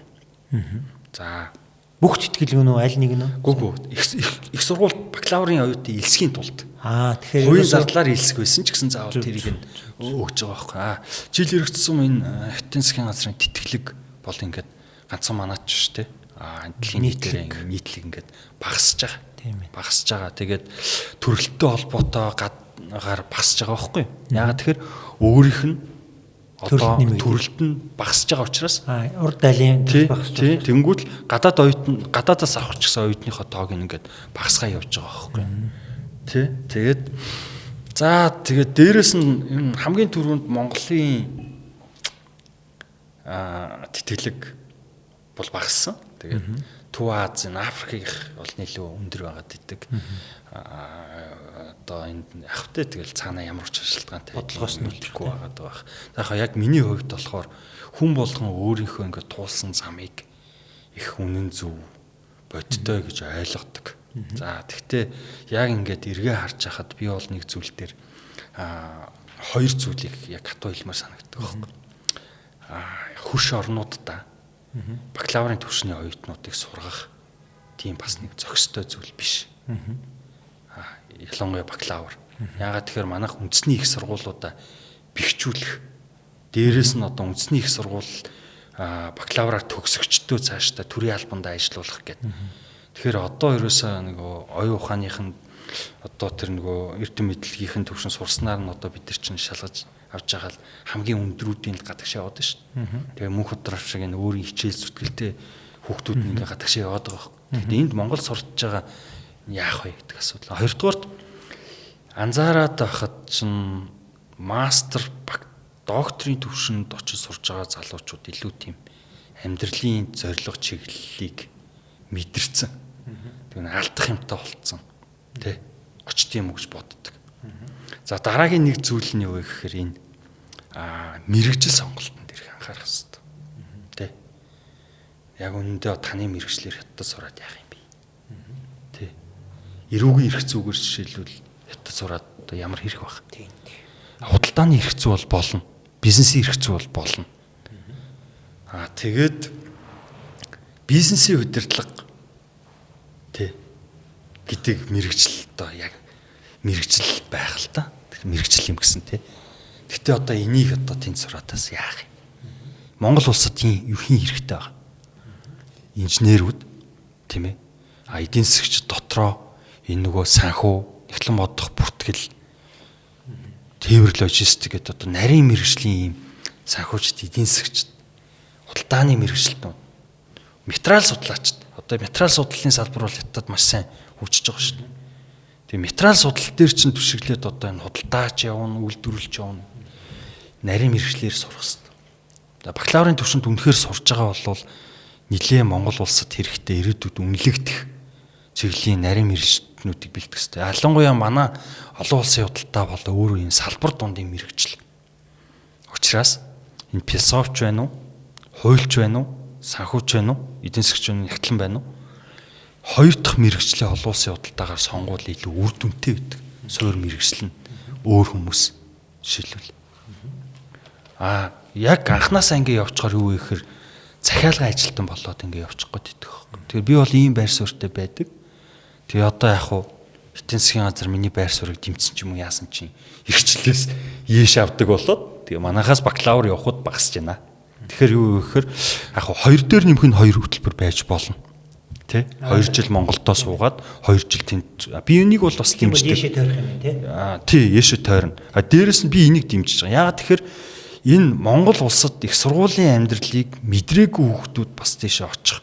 Speaker 3: За
Speaker 1: бүх тэтгэлгүүн үү аль нэг нь?
Speaker 3: Гүг их сургууль бакалаврын оюутны элсгийн тулд.
Speaker 1: Тэгэхээр
Speaker 3: хувийн зардлаар элсэх байсан ч гэсэн заавал тэрийг нь өгж байгаа байхгүй. Жил хэрэгжсэн энэ хятадын засгийн газрын тэтгэлэг бол ингээд ганцхан манаач шүү дээ. Дэлхийн нийтлэг ингээд багасж байгаа.
Speaker 1: Тийм ээ.
Speaker 3: Багасж байгаа. Тэгээд төрөлттэй холбоотой гадгаар багасж байгаа байхгүй. Яагаад тэгэхээр өөрийнх нь одоо төрөлт нь багасж байгаа учраас
Speaker 1: урд далийн багасж байгаа.
Speaker 3: Тэнгүүт гадаадаас авах ч гэсэн оюутныхоо тоог ингээд багасгаа явж байгаа байхгүй. Тэгээд тэгээд дээрэс нь хамгийн түрүүнд Монголын тэтгэлэг бол багассан. Тэгээд Төв Азийн Африкийнх бол нэлээд өндөр байгаад идэг. Одоо энэ явахтай тэгэл цаанаа ямар ч шалтгаантай
Speaker 1: бодлогоос
Speaker 3: нүдэхгүй байгаад байгаа. За яг миний хувьд болохоор хүн болгон өөрийнхөө ингээд туулсан замыг их үнэн зөв бодтой гэж ойлгодог. За тэгтээ яг ингээд эргээ харж хахад би бол нэг зүйл дээр хоёр зүйлийг яг хатуу хэлмээр санагддаг байхгүй. Хөш орнуудаа бакалаврын түвшний оюутнуудыг сургах тийм бас нэг зохистой зүйл биш. Ялангуяа бакалавр. Яагаад тэгэхээр манайх үндэсний их сургуулиудаа бэхжүүлэх. Дээрээс нь одоо үндэсний их сургууль бакалавраар төгсөгчдөө цаашдаа төрийн албанд ажиллуулах гэдэг. Тэгэхээр одоо ерөөсөө нөгөө оюун ухааныхын одоо тэр нөгөө эрдэм мэдлэгийнхэн төвшин сурснаар нь одоо бид нар чинь шалгаж авч байгаа л хамгийн өндрүүдийн гадагшаа яваад шүү дээ. Тэгээ мөнх удрав шиг энэ өөрийн хичээл зүтгэлтэй хүүхдүүд нь ингээ гадагшаа яваад байгаа. Тэгэхдээ энд Монгол сурч байгаа яах вэ гэдэг асуудал. Хоёрдугаарт анзаараад байхад чинь мастер докторийн төвшөнд очиж сурж байгаа залуучууд илүү тийм амьдралын зорилго чиглэлийг мэдэрсэн. Тэгээ алдах юмтай болцсон. Тэ очт юм гэж боддог. За дараагийн нэг зүйл нь юу вэ гэхээр энэ мэрэгжил сонголтонд ирэх анхаарах хэрэгтэй. Тэ. Яг үнэндээ таны мэрэгчлэр хятад сураад яах юм бэ? Тэ. Эрүүгийн эрх зүйгээр жишээлбэл хятад сураад одоо ямар хэрэг байх. Тийм. Худалдааны эрх зүй бол болно. Бизнесийн эрх зүй бол болно. Тэгээд бизнесийн удирдлага тэ гэдэг мэрэгжил одоо яг мэрэгжил байх л та. Мэрэгжил юм гэсэн тий. Гэтэ одоо энийг одоо тэнд сураатаас яах юм? Монгол улсад юу хийн хэрэгтэй байгаа. Инженерүүд тийм ээ. Эдийн засгч дотроо энэ нөгөө санхүү, эхлэн бодох бүртгэл, тээвэр логистик гэдэг одоо нарийн мэрэгжлийн юм санхүүчд, эдийн засгч, худалдааны мэрэгчлэлтнүүд, материал судлаачд. Одоо материал судлалын салбар бол хятад маш сайн хөгжиж байгаа шүү дээ. Тэгээ материал судлал дээр чинь түшиглээд одоо энэ худалдаач явна, үйлдвэрлэж явна. Нарийн мэрэгчлэр сурах хэрэгтэй. Бакалаврын түвшинд үнэхээр сурж байгаа бол нэлээ Монгол улсад хэрэгтэй ирээдүйд үнэлэгдэх чиглэлийн нарийн мэрэгчлэнүүдийг бэлтгэх хэрэгтэй. Ялангуяа манай олон улсын худалдаа бол өөрөө энэ салбар дундын мэрэгжил. Учираас энэ философч байна уу, хуульч байна уу, санхүүч байна уу, эдийн засгч байна уу, хятлан байна уу? Хоёр дахь мэрэгчлээ олон улсын худалдаагаар сонгуул илүү үр дүнтэй байдаг. Суур мэрэгжил нь өөр хүмүүс жишээлбэл. Яг анханасаа ингэ явчихаар юу вэ гэхээр захиалгын ажилтан болоод ингэ явчих гээд идэх байхгүй. Тэгэхээр би бол ийм байр суурьтай байдаг. Тэгээ одоо яг хуу эдийн засгийн газар миний байр суурийг дэмжсэн ч юм уу яасан чинь эрхчлээс ийш авдаг болоод тэгээ манахаас бакалавр явахд багасж байна. Тэгэхээр юу вэ гэхээр яг хуу хоёр дээр нэмэх нь хоёр хөтөлбөр байж болно. Тэ 2 жил Монголдоо суугаад 2 жил тэнд би энийг бол бас дэмждэг.
Speaker 1: Яшээ тойрох юм тий.
Speaker 3: Тий, яшээ тойрно. Дээрэс нь би энийг дэмжиж байгаа. Яагаад тэгэхээр энэ Монгол улсад их сургуулийн амьдралыг мэдрээгүй хүүхдүүд бас тийшээ очих.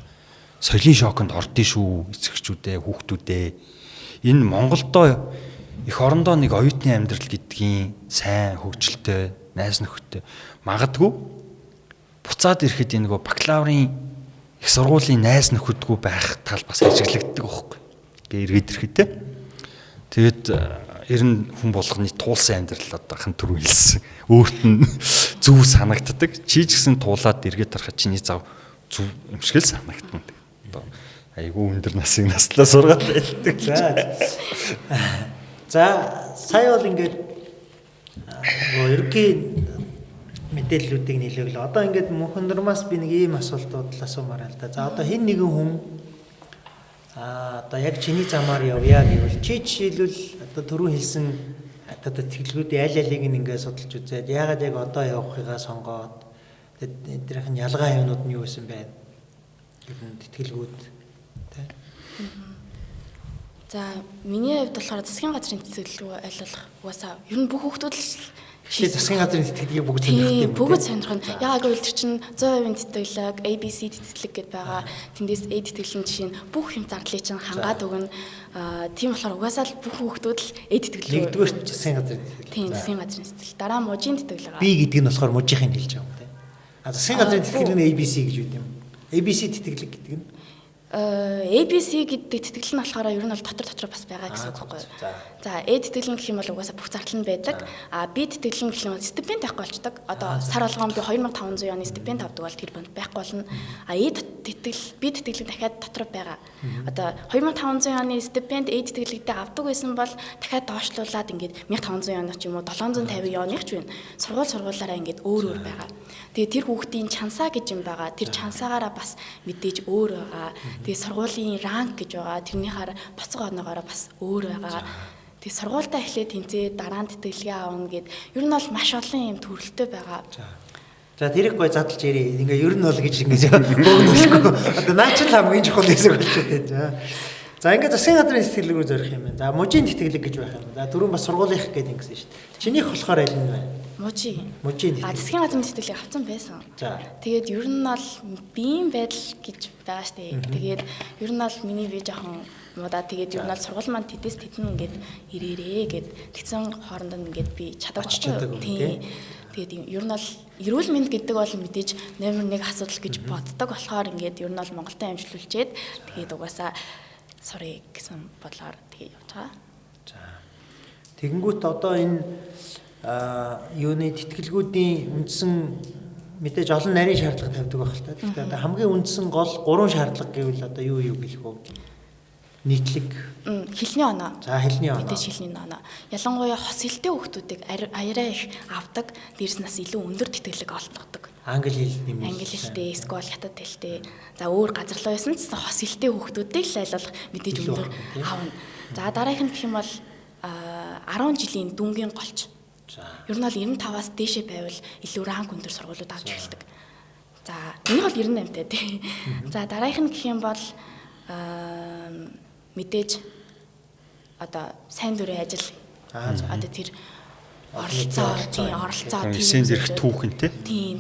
Speaker 3: Соёлын шоконд ордын шүү эцэгчүүдээ, хүүхдүүдээ. Энэ Монголдоо их орондоо нэг оюутны амьдрал гэдгийн сайн хөгжилтэй, найз нөхөдтэй магадгүй буцаад ирэхэд энэ нөгөө бакалаврын их сургуулийн найз нөхөдгүй байх тал бас ажиглагддаг байхгүй. Гээ эргээд ирэхэд тэгээд ер нь хүн болгоны туулсан амьдрал одоохан түрүү хэлсэн. Өөрт нь зүв санагддаг. Чи ч гэсэн туулаад эргээд харахад чиний зав зүв юм шиг л санагдана. Одоо айгүй өндөр насыг наслаа сургаад байлдаг.
Speaker 1: За сая бол ингээд ерөнхий мэдээллүүдийг нийлүүлээ. Одоо ингээд мөнхөндрмаас би нэг ийм асуултууд асуумаар л да. За одоо хэн нэгэн хүн одоо яг чиний замаар явъя гэвэл чи жишээлбэл одоо түрүү хэлсэн одоо тэтгэлгүүдийн аль алийг ингээд судалж үзээд яагаад яг одоо явахыгаа сонгоод эднийхэн ялгаа юмнууд нь юу байсан бэ? Гэвэн тэтгэлгүүд тий.
Speaker 2: За миний хувьд болохоор засгийн газрын тэтгэлгүй айлуулах угаасаа ер нь бүх хүүхдүүд л
Speaker 1: чи засгийн газрын тэтгэлгийг бүгд сонирхдаг юм.
Speaker 2: Бүгд сонирхно. Яг гэвэл тэр чинь 100% тэтгэлэг, ABC тэтгэлэг гэдээ байгаа. Тэндээс A тэтгэлгийн жишээ нь бүх юм зардлыг чинь хангаад өгнө. Тийм болохоор угаасаа л бүх хүүхдүүд л A тэтгэлэг.
Speaker 1: Нэгдүгээр засгийн газрын тэтгэл.
Speaker 2: Тийм засгийн газрын тэтгэл. Дараа нь мужийн тэтгэл байгаа.
Speaker 1: B гэдэг нь болохоор мужийнхыг хэлж байгаа юм тийм. Засгийн газрын тэтгэл нь ABC гэж үү юм. ABC тэтгэлэг гэдэг нь
Speaker 2: ABC гэдэг тэтгэл нь болохоор ер нь бол дотор бас байгаа гэсэн үг байхгүй юу. За A тэтгэл нь гэх юм бол угаасаа бүх зардал нь байдаг. B тэтгэл нь гэх юм бол стипенд байхгүй болчдөг. Одоо сар болгоом би 2500 оны стипенд авдаг бол тэр бонд байхгүй болно. A тэтгэл B тэтгэл дахиад дотор байгаа. Одоо 2500 оны стипенд A тэтгэлэгдээ авдаг байсан бол дахиад доошлуулад ингээд 1500 оноо ч юм уу 750 оных ч байна. Сургуулаараа ингээд өөр байгаа. Тэгээ тэр хүүхдийн чансаа гэж юм байгаа. Тэр чансаагаараа бас мэдээж өөр байгаа. Тэгээ сургуулийн ранк гэж байгаа. Тэрнийхаар боцгоо оноогоороо бас өөр байгаа. Тэгээ сургуультаа эхлээд тэнцээ дараа нь тэтгэлгээ аавна гэд ер нь бол маш олон юм төрөлтэй байгаа.
Speaker 1: За тэрийг гой задлж ирээ. Ингээ ер нь бол гэж ингээ бөөгнөхгүй. Одоо наа ч хамгийн чухал хэсэг болчиход байна. За ингээ засгийн газрын тэтгэлэг рүү зорих юм байна. За мужийн тэтгэлэг гэж байх юм. За түрүүн бас сургуулийнх гэдэг ингэсэн шүү дээ. Чинийх болохоор аль нь вэ?
Speaker 2: Мужийн
Speaker 1: тэтгэлэг.
Speaker 2: Засгийн газрын тэтгэлгийг авсан байсан. Тэгээд ер нь бол биеийн байдал гэж байгаа шүү дээ. Тэгээд ер нь бол миний бие жоохон муудаа тэгээд ер нь бол сургууль маань тэдэс тэтэн ингээд ирээрээ гэд тэгсэн хоорондоо ингээд би чадахгүй. Тийм. Тэгээд ер нь бол эрүүл мэнд гэдэг бол мэдээж номер 1 асуудал гэж боддог болохоор ингээд ер нь бол Монголд амжилуулчээд тэгээд угаасаа sorry гэсэн бодлоор тэгээ явж байгаа.
Speaker 1: За. Тэгэнгүүт одоо энэ юуны тэтгэлгүүдийн үндсэн мэдээж олон нарийн шаардлага тавьдаг байх л та. Гэхдээ одоо хамгийн үндсэн гол 3 шаардлага гэвэл одоо юу гэлэх вэ? Нийтлэг,
Speaker 2: хэлний оноо.
Speaker 1: За хэлний оноо.
Speaker 2: Мэдээж хэлний оноо. Ялангуяа хос хэлтэй хүүхдүүдийг арай их авдаг, дээрс нас илүү өндөр тэтгэлэг олгодог.
Speaker 1: Англи хэл юм.
Speaker 2: Англи хэлтэй, эсвэл хятад хэлтэй. За өөр газар руу байсан ч хос хэлтэй хүүхдүүдийг л айлуулах мэдээж өндөр аавна. За дараагийнх нь гэх юм бол 10 жилийн дүнгийн голч. Ер нь бол 95-аас дээшээ байвал илүү ранк өндөр сургуулиуд авч эхэлдэг. За энэ бол 98-тай тий. За дараагийнх нь гэх юм бол мэдээж одоо сайн дурын ажил. Одоо тэр оролцоо
Speaker 3: эсэн дээрх түүхэнтэй.
Speaker 2: Тийм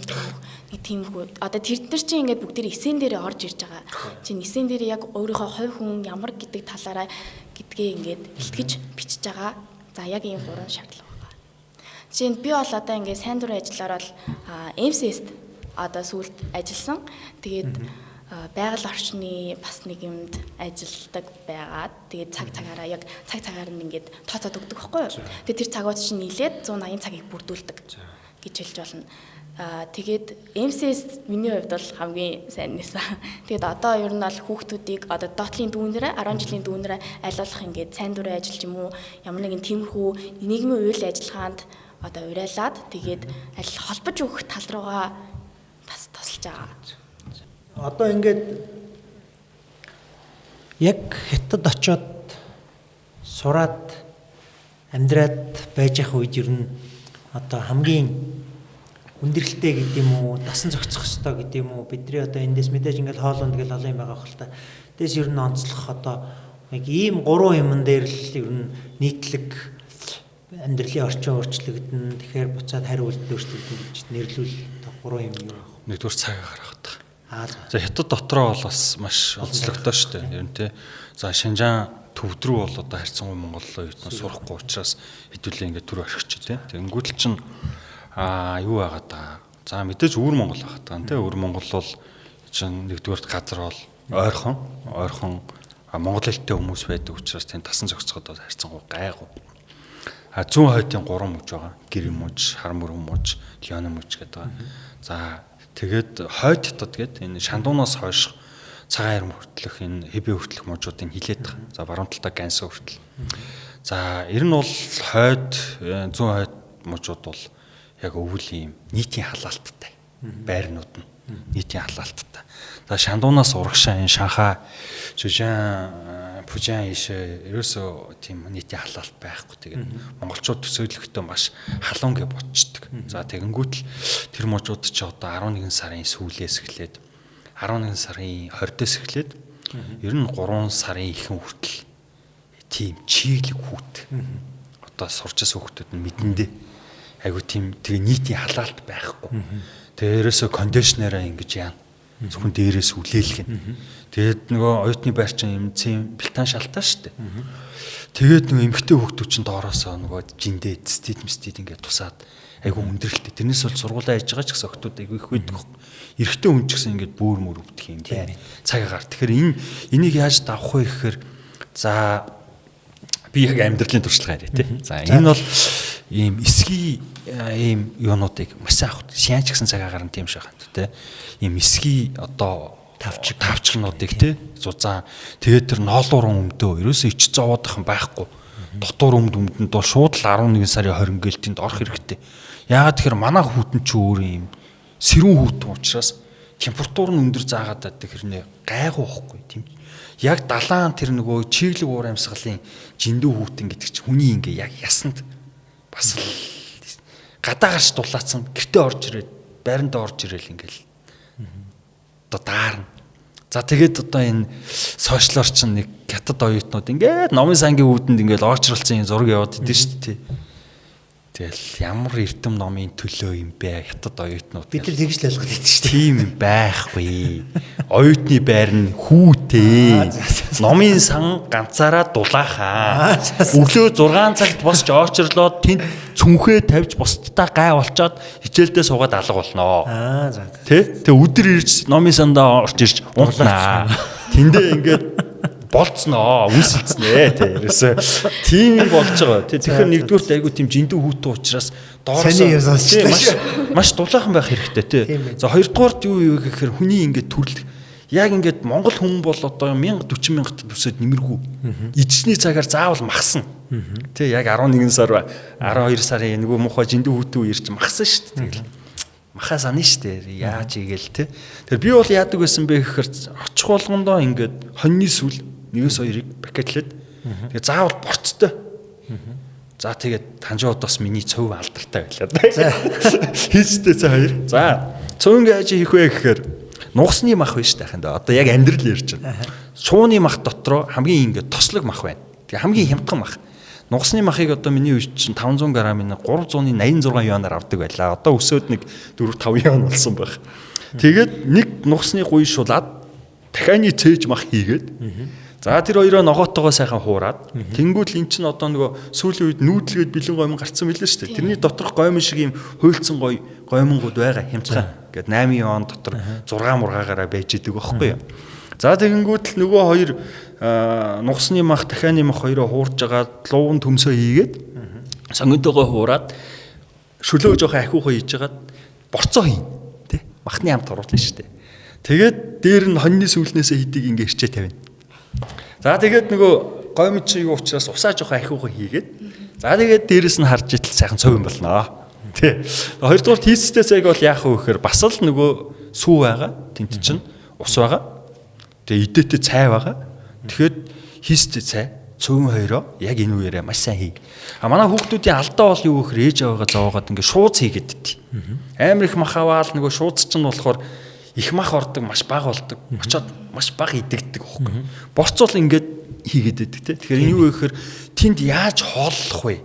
Speaker 2: тиймгүй. Одоо тэр нар чинь ингээд бүгд эсэн дээрээ орж ирж байгаа. Чинь эсэн дээрээ яг өөрийнхөө хувь хүн ямар гэдэг талаараа гэдгээ ингээд илтгэж бичиж байгаа. За яг ийм 3 шаардлага байгаа. Жишээ нь би бол одоо ингээд сайн дурын ажиллаар бол MCS-д одоо сүүлд ажилласан. Тэгээд байгаль орчны бас нэг юмд ажилдаг байгаад тэгээд цаг цагаараа ингээд тооцоод өгдөг байхгүй юу. Тэгээд тэр цагууд чинь нийлээд 180 цагийг бүрдүүлдэг гэж хэлж болно. Тэгээд MCS миний хувьд бол хамгийн сайн нээсэн. Тэгээд одоо ер нь бол хүүхдүүдийг одоо доотлын дүүнэрээ 10 жилийн дүүнэрээ айлуулах ингээд сайн дурын ажил ч юм уу ямар нэгэн тиймэрхүү нийгмийн үйл ажиллагаанд одоо уриалаад тэгээд аль холбож өгөх тал руугаа бас тусалж байгаа.
Speaker 1: Одоо ингээд яг хятад очоод сураад амьдраад байж ах үед ер нь одоо хамгийн хүндрэлтэй гэдэг юм уу, дасан зохицох ёстой гэдэг юм уу, бидний одоо эндээс мэдээж ингээд хоолунд гэл олон юм байгаа хэл та. Дээс ер нь онцлох одоо яг ийм 3 юмн дээр л ер нь нийтлэг амьдралын орчин өөрчлөгдөн, тэгэхээр буцаад хариу үйлдэл өөрчлөгдөн гэж нэрлүүл 3 юм юу вэ?
Speaker 3: Нэгдүгээр цаг гаргах. За хятад дотроо бол бас маш онцлогтой шүү дээ. Ер нь тий. За Шинжаан төвд рүү бол одоо харьцангуй Монголоо сурахгүй учраас хэдүүлээ ингээд түр орхич тий. Тэгэнгүүт л чинь юу байгаа даа. За мэдээж өвөр Монгол багт гэн тий. Өвөр Монгол бол чинь нэгдүгээр газар бол ойрхон монгол хэлтэй хүмүүс байдаг учраас тийм тасан зохицоход бол харьцангуй гайгүй. Зүүн хойдын 3 мужи байгаа. Гэр муж, хар мөрөн муж, леоны муж гэдэг байгаа. За тэгээд хойд хотод гээд энэ Шандуунаас хойш цагаан ярм хүртэлх энэ хэбээ хүртэлх мужуудыг хилээд байгаа. За баруун талдаа Гансан хүртэл. За ер нь бол зүүн хойд мужууд бол яг өвлийн нийтийн халаалттай байрнууд нь нийтийн халаалттай. За Шандуунаас урагшаа энэ Шанхай, Жужан, Пужан ийшээ ерөөсөө тийм нийтийн халаалт байхгүй. Тэгээд монголчууд төсөөлөхтөө маш халуун гэж бодчихдөг. За тэгэнгүүт л тэр мужууд ч одоо 11 сарын сүүлээс эхлээд 11 сарын 20-дээс эхлээд ер нь 3 сарын ихэнх хүртэл тийм чиглэг хүүт. Одоо сурчсан хүүхдүүд нь мэдэндээ айгу тийм тэгээ нийтийн халаалт байхгүй. Тэгээ ерөөсөө кондишнераа ингэж яана. Зөвхөн дээрээс үлээлгэн. Тэгээд нөгөө оюутны байр чинь юм цэм бэлтан шалтаа штэ. Тэгээд нөгөө эмгтэй хүүхдүүд чинь доороосоо нөгөө жиндээ стит ингээд тусаад айгу өндөрлөлттэй. Тэрнээс бол сургуулаа яж байгаа ч гэсэн охтууд айгу их байдаг. Эрэгтэй хүн ч гэсэн ингээд бүүр мөр өвдөх юм тийм. Цагаагаар. Тэгэхээр энийг яаж давах вэ гэхээр за би яг амьдралын туршлага яриа тий. За энэ бол ийм эсгий ийм юунуудыг маш сайн авах. Шаанч гэсэн цагаагаар нь тийм шаханд тий. Ийм эсгий одоо тавчрнуудыг тий зузаан тэгээд тэр ноолуурын өмдөө ерөөсөө ич зовоодох юм байхгүй. Дотор өмдөнд бол шууд л 11 сарын 20 гээл тэнд орох хэрэгтэй. Яагаад тэгэхээр манай хүүтэн ч өөр юм сэрүүн хүүтэн учраас температур нь өндөр заагаад байдаг хэрнээ гайгүй байхгүй тийм. Яг далаан тэр нөгөө чиглэг уур амьсгалын жиндүү хүүтэн гэдэг чинь хүний ингээ яг ясанд бас л гадаагаарч дулаацсан гэртээ орж ирээд байранд орж ирээл ингээл одоо даарна. За тэгээд одоо энэ сошиалор чинь нэг хятад оюутнууд ингээд номын сангийн үүдэнд ингээд очролцсон юм зураг яваад идэв шүү дээ. Тэгэл ямар эрдэм номын төлөө юм бэ хятад оюутнууд.
Speaker 1: Бид нар тэгж л ойлгоод идэв шүү дээ.
Speaker 3: Тийм юм байхгүй. Оюутны байр нь хүүтэй. Номын сан ганцаараа дулаахаа. Өглөө 6 цагт босч очрлоод тэнд цүнхээ тавьж бусдаа гай болчоод хичээлдээ суугаад алга болноо.
Speaker 1: За.
Speaker 3: Тэ өдөр ирж номын сандаа орж ирж унтнаа. Тэндээ ингээд болцноо, үнсэлцнээ тэ ерөөсөө тийм болж байгаа. Тэгэхээр нэгдүгürt айгу тийм жиндүү хүүтэн учраас доороос маш дулаахан байх хэрэгтэй тэ. За хоёрдугаарт юу юу гэхээр хүний ингээд төрөл яг ингээд монгол хүн бол одоо 1040,000 төсөөд нэмэргүй. Ижчний цагаар заавал махсан. Тэ яг 11 сар 12 сарын нөгөө муухай жиндүү хүүтэн ирж махсан шүү дээ. Тэгэл махаа санаа шүү дээ. Яаж игээл тэ. Тэр би бол яадаг байсан бэ гэхээр очих болгондоо ингээд хоньны сүл 1-2-ыг пакетлээд тэгээ заавал борцтой. За тэгээд танжуудаас миний цөв алдартай байлаа. За хийжтэй цаа хоёр. За цөв яаж хийх вэ гэхээр нугасны мах биш тахында. Одоо яг амьдрал ярьж байна. Шууны мах дотроо хамгийн ингээд тослог мах байна. Тэгээ хамгийн хямдхан мах. Нугасны махыг одоо миний үеч чинь 500 г-ын 386 юанаар авдаг байлаа. Одоо өсөөд нэг 4-5 юан болсон байх. Тэгээд нэг нугасны гуй шулаад дахианы цээж мах хийгээд за тэр хоёроо ногоотойгоо сайхан хуураад тэнгуүл эн чинь одоо нөгөө сүүлийн үед нүүдлгээд бэлэн гомон гарцсан мэлээ шүү дээ. Тэрний доторх гомон шиг юм хуйлцсан гомонгууд байгаа хямцхан. Ингээд 8 юан дотор 6 мургаагаараа байж идэг байхгүй юу. За тэгэнгүүт л нөгөө хоёр нугасны мах дахианы мах хоёроо хуурж байгаа луун төмсөө хийгээд сонгонтойгоо хуураад шөлөө жоохон ахиухаа хийж хагаад борцоо хийн тий махны хамт оруулна шүү дээ. Тэгээд дээр нь хоньны сүүлнээсээ хидийг ингээ ирчээ тавина. За тэгээд нөгөө гомч юу учраас усаа жоохон ахиухаа хийгээд за тэгээд дээрэс нь харж итэл сайхан цовин болноо. Тий. Хоёрдугаар хийстэй цаг бол яах вэ гэхээр бас л нөгөө сүү байгаа. Тэнт чинь ус байгаа. Тэгээ идээтэй цай байгаа. Тэгэхэд хийстэй цай цөвөн хоёроо яг энэ үеэрээ маш сайн хий. А манай хүүхдүүдийн алдаа бол юу гэхээр ээж аваагаа зовоогоод ингээ шууц хийгээд дий. Амар их мах аваал нөгөө шууц чинь болохоор их мах ордог маш бага болдог. Очоод маш бага идэгдэг байхгүй. Борцол ингээд хийгээд байдаг те. Тэгэхээр энэ юу вэ гэхээр тэнд яаж хооллох вэ?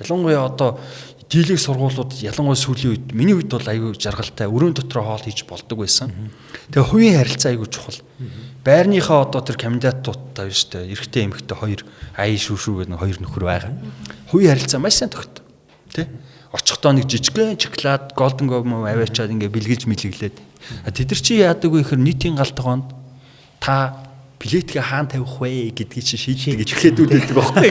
Speaker 3: Ялангуяа одоо дийлэг сургуулиуд ялангуяа сүүлийн үед миний үед бол аюу жаргалтай өрөөнд дотроо хоол хийж болдог байсан. Тэгээ хувийн харилцаа аюу чухал. Байрныхаа одоо тэр кандидатуудтай биш үү? Эрэгтэй эмэгтэй хоёр аяа шүүшүү гэдэг хоёр нөхөр байгаа. Хувийн харилцаа маш сайн тогт. Тэ? очихдоо нэг жижигхэн шоколад голден гом аваачаад ингээ бэлгэлж мэлгэлээд тэд нар чи яадаг вэ гэхээр нийтийн гал тогоонд та билетгээ хаана тавих вэ гэдгийг чи шийддэг гэж хэлээдүүлдэг байхгүй.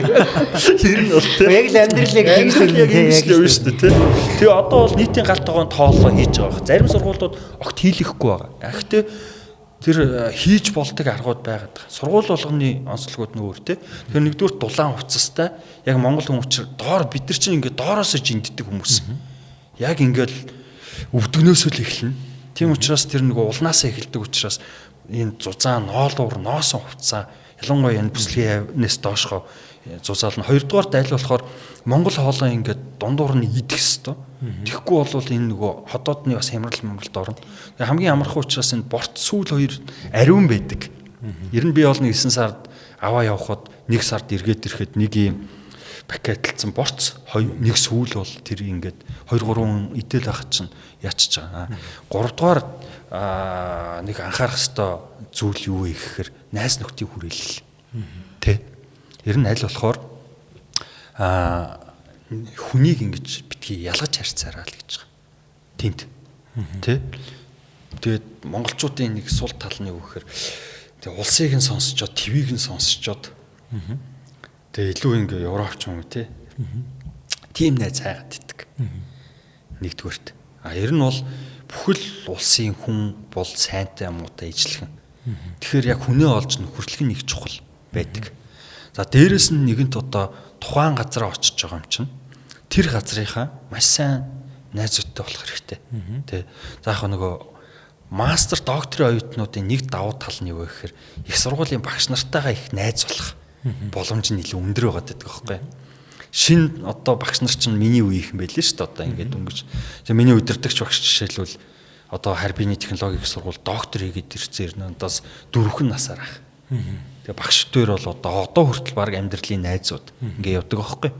Speaker 3: Тэр нь бол
Speaker 1: яг л амьдралыг тэгж л
Speaker 3: явна шүү дээ тий. Тэгээ одоо бол нийтийн гал тогоонд тооллоо хийж байгаа. Зарим сургуулиуд огт хийлэхгүй байгаа. Гэхдээ тэр хийж болдог аргууд байгаад байгаа. Сургууль болгоны онцлогуд нь өөр тий. Тэгэхээр нэгдүгээр дулаан хувцастай яг монгол хүмүүс доор бид нар чинь ингээд доороос жинддэг хүмүүс. Яг ингээд өвдгнөөсөө л эхэлнэ. Тийм учраас тэр нэг улнаасаа эхэлдэг учраас энэ зузаан, ноолуур, ноосон хувцас ялангуяа энэ бүслэгээс доошхоо зузаал нь хоёрдугаарт айл болохоор монгол хоолоо ингээд дундуур нь идэх хэвээр. Тэгэхгүй бол энэ нөгөө ходоодны бас хямралд орно. Хамгийн амархан учраас энэ борт сүүл хоёр ариун байдаг. Ер нь би бол нэг 9 сард аваа явхад 1 сард эргээд ирэхэд нэг юм пакетлцсан борц нэг сүүл бол тэр ингээд 2 3 идэл ах чинь ячиж байгаа. 3 дугаар нэг анхаарах ёстой зүйл юу вэ гэхээр найз нөхдийн хүрээлэл. Тэ. Ер нь аль болохоор хүнийг ингэж битгий ялгаж харьцаарай л гэж байгаа. Тинт. Тэ. Тэгээд монголчуудын нэг сул тал нь юу гэхээр тэг улсыг нь сонсчоод, твийг нь сонсчоод. Тэгээ илүү ингээ Европч юм тий. Тим найз хайгаад иддэг. Нэгдүгээрт. Ер нь бол бүхэл улсын хүн бол сайнтай муутай ижлэхэн. Тэгэхээр яг хүнээ олж нөхөрлөх нь их чухал байдаг. За дээрэс нь нэгэнт одоо тухайн газараа очиж байгаа юм чинь тэр газрынхаа маш сайн найзуудтай болох хэрэгтэй. Тэ. За яг нөгөө мастер докторийн оюутнуудын нэг давуу тал нь юу вэ гэхээр их сургуулийн багш нартайгаа их найз болох боломж нь илүү өндөр байгаа гэдэг байхгүй. Шинэ одоо багш нар чинь миний үеийнхэн байлээ шүү дээ одоо ингээд өнгөж. Тэгээ миний удирдагч багш жишээлбэл одоо харбины технологийн сургууль доктор хийгээд ирсэн надаас 4хэн насаар ах. Тэгээ багш дээр бол одоо хүртэл баг амьдралын найзууд ингээд явдаг байхгүй.